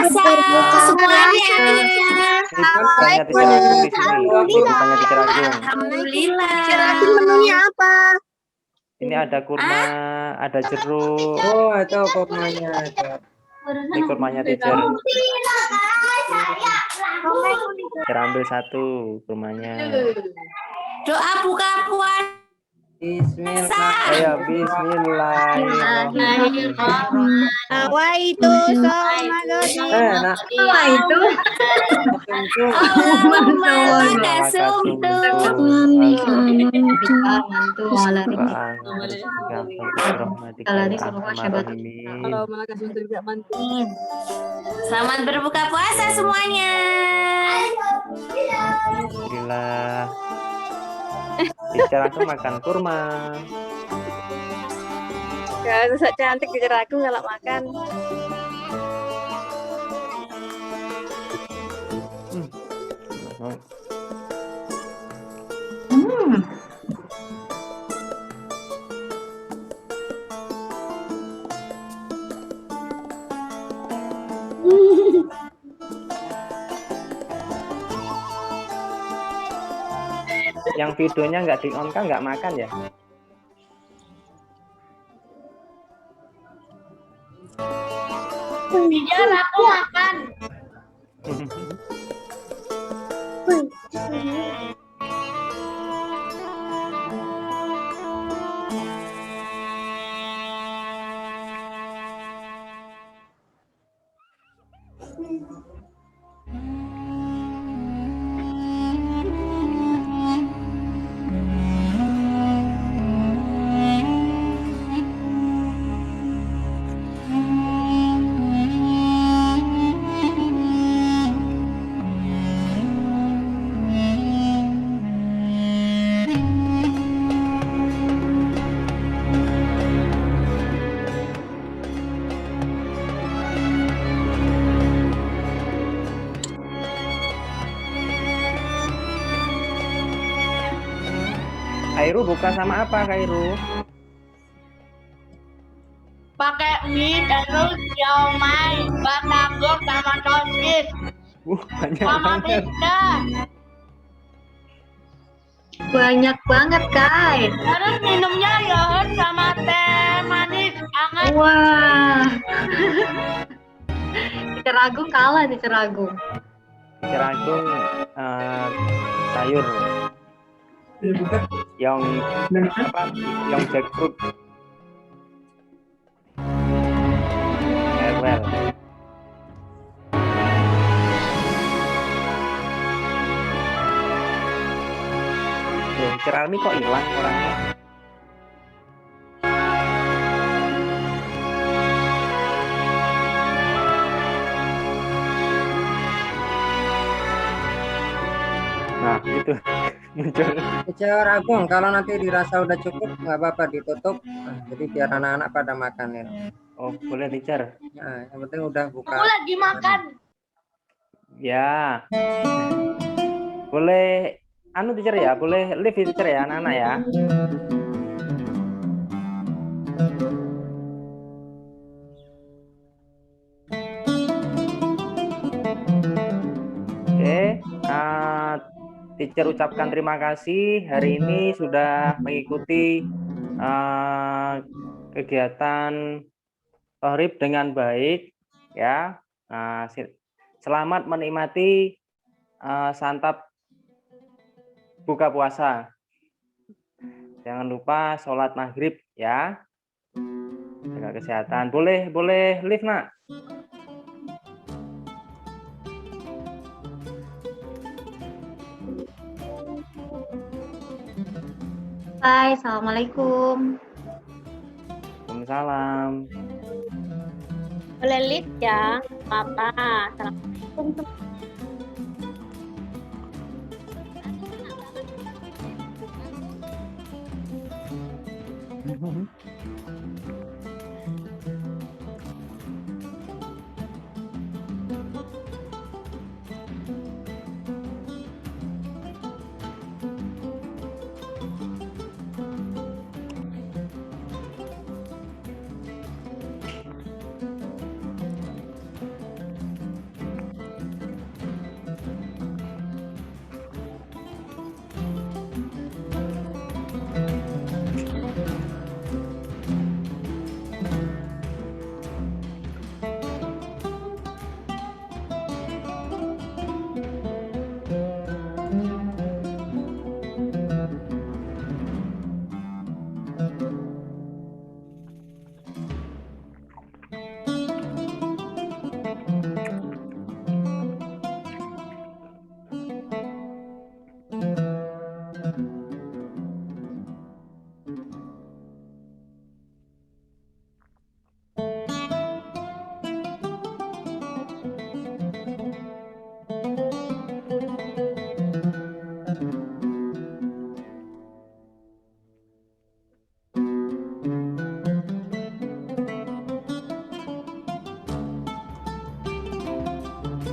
puasa semuanya. Ini kan bukannya Teacher Agung di sini. Ini bukannya Teacher Agung. Alhamdulillah. Menunya apa? Ini ada kurma, ada jeruk. Oh, itu kurmanya. Ini kurmanya Teacher. Teacher ambil satu kurmanya. Doa buka puasa. Bismillah. Ayo bismillahirrahmanirrahim. Apa itu? Nak. Apa itu? Selamat berbuka puasa semuanya. Alhamdulillah. Teacher aku makan kurma. Gak susah cantik Teacher aku kalau makan. Yang videonya nggak di-on kan nggak makan ya? Biar aku makan. Kairu buka sama apa Kairu? Pakai mie terus siomay, batagor sama sosis, Banyak sama banget. pizza. Banyak banget, Kai. Terus minumnya yogurt sama teh manis hangat. Wah. Teacher Agung kalah, Teacher Agung. Teacher Agung sayur. Yang apa? Yang jackfruit. Well. Teacher Army kok hilang orangnya? Nah, itu muncul. Teacher Agung, kalau nanti dirasa udah cukup, nggak apa-apa ditutup. Nah, jadi biar anak-anak pada makan ya. Oh, boleh Teacher. Nah, yang penting udah buka. Aku lagi makan. Ya. Boleh anu Teacher ya, boleh live Teacher ya anak-anak ya. Oke, Teacher ucapkan terima kasih hari ini sudah mengikuti kegiatan Tahrib dengan baik ya. Selamat menikmati santap buka puasa. Jangan lupa sholat maghrib ya. Jaga kesehatan. Boleh live nak. Hai, assalamualaikum. Waalaikumsalam. Boleh live ya, Papa. Assalamualaikum.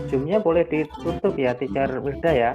Zoom-nya boleh ditutup ya, Teacher Wirda ya.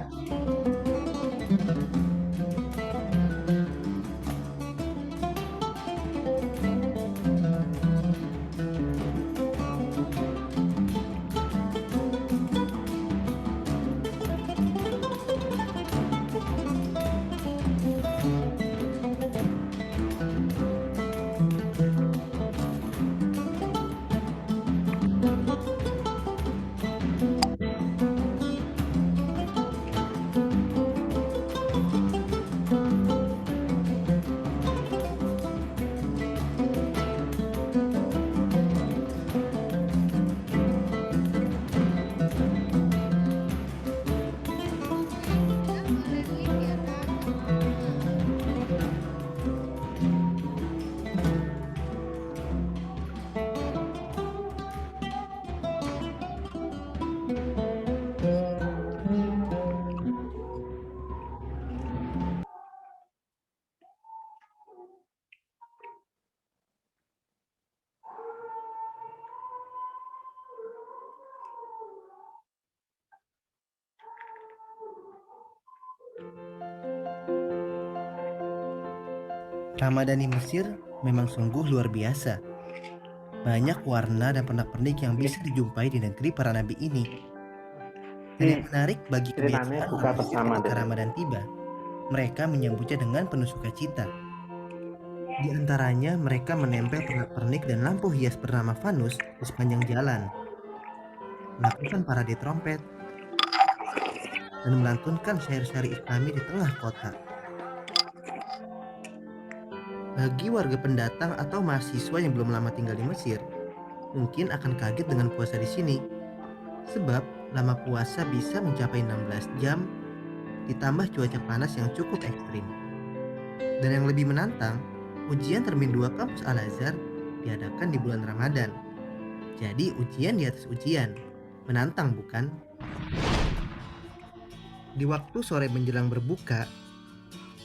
Ramadan di Mesir memang sungguh luar biasa. Banyak warna dan pernak-pernik yang bisa dijumpai di negeri para nabi ini. Dan yang menarik bagi kebiasaan orang Mesir ketika Ramadan tiba, mereka menyambutnya dengan penuh sukacita. Di antaranya mereka menempel pernak-pernik dan lampu hias bernama fanus di sepanjang jalan, melakukan parade trompet, dan melantunkan syair-syair Islami di tengah kota. Bagi warga pendatang atau mahasiswa yang belum lama tinggal di Mesir, mungkin akan kaget dengan puasa di sini. Sebab lama puasa bisa mencapai 16 jam ditambah cuaca panas yang cukup ekstrim. Dan yang lebih menantang, ujian termin 2 kampus Al-Azhar diadakan di bulan Ramadan. Jadi ujian di atas ujian. Menantang bukan? Di waktu sore menjelang berbuka,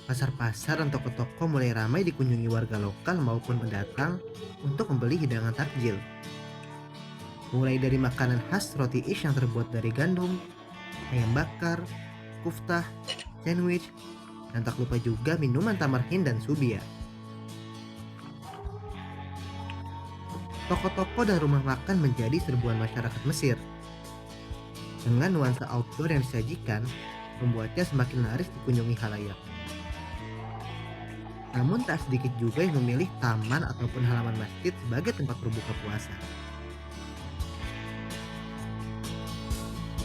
pasar-pasar dan toko-toko mulai ramai dikunjungi warga lokal maupun pendatang untuk membeli hidangan takjil. Mulai dari makanan khas roti ish yang terbuat dari gandum, ayam bakar, kuftah, sandwich, dan tak lupa juga minuman tamarhin dan subia. Toko-toko dan rumah makan menjadi serbuan masyarakat Mesir. Dengan nuansa outdoor yang disajikan, membuatnya semakin laris dikunjungi khalayak. Namun tak sedikit juga yang memilih taman ataupun halaman masjid sebagai tempat berbuka puasa.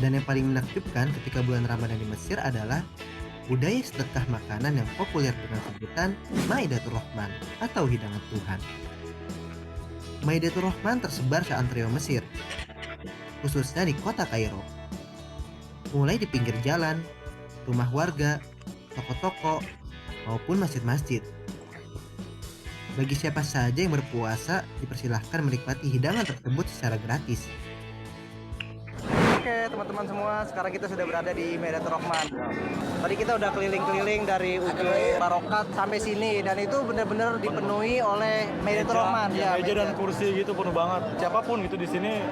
Dan yang paling menakjubkan ketika bulan Ramadan di Mesir adalah budaya sedekah makanan yang populer dengan sebutan Maidatur Rahman atau hidangan Tuhan. Maidatur Rahman tersebar seantero Mesir, khususnya di kota Kairo. Mulai di pinggir jalan, rumah warga, toko-toko, maupun masjid-masjid. Bagi siapa saja yang berpuasa, dipersilahkan menikmati hidangan tersebut secara gratis. Oke teman-teman semua, sekarang kita sudah berada di Maidatur Rahman. Tadi kita udah keliling-keliling dari ujung Barokat sampai sini, dan itu benar-benar dipenuhi oleh Maidatur Rahman. Ya, meja dan kursi gitu penuh banget. Siapapun gitu di sini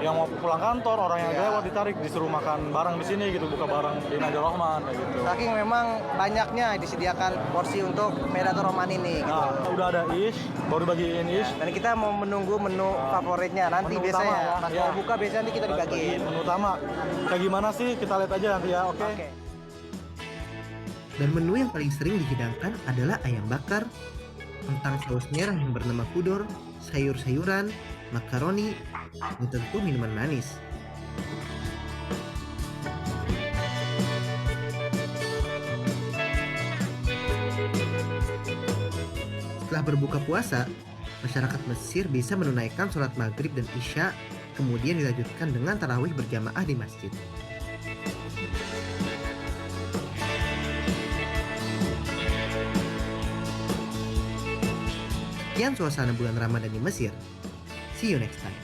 yang mau pulang kantor, orang yang lewat ditarik disuruh makan bareng di sini gitu, buka bareng di Maidatur Rahman gitu. Saking memang banyaknya disediakan porsi untuk Maidatur Rahman ini. Nah, udah ada ish, baru bagiin ish. Dan kita mau menunggu menu favoritnya nanti Menu biasanya. utama, Pas ya. mau buka biasanya nanti kita dibagiin. Menu utama. Kayak gimana sih? Kita lihat aja nanti ya, oke? Oke. Dan menu yang paling sering dihidangkan adalah ayam bakar, kentang saus merah yang bernama kudor, sayur-sayuran, makaroni, dan tentu minuman manis. Setelah berbuka puasa, masyarakat Mesir bisa menunaikan sholat maghrib dan isya, kemudian dilanjutkan dengan tarawih berjamaah di masjid. Sekian suasana bulan Ramadan di Mesir. See you next time.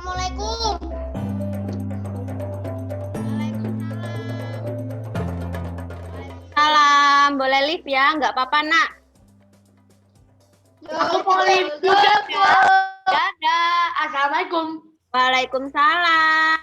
Assalamualaikum. Salam, boleh lift ya? Nggak apa-apa, nak. Assalamualaikum. Dadah. Assalamualaikum. Waalaikumsalam.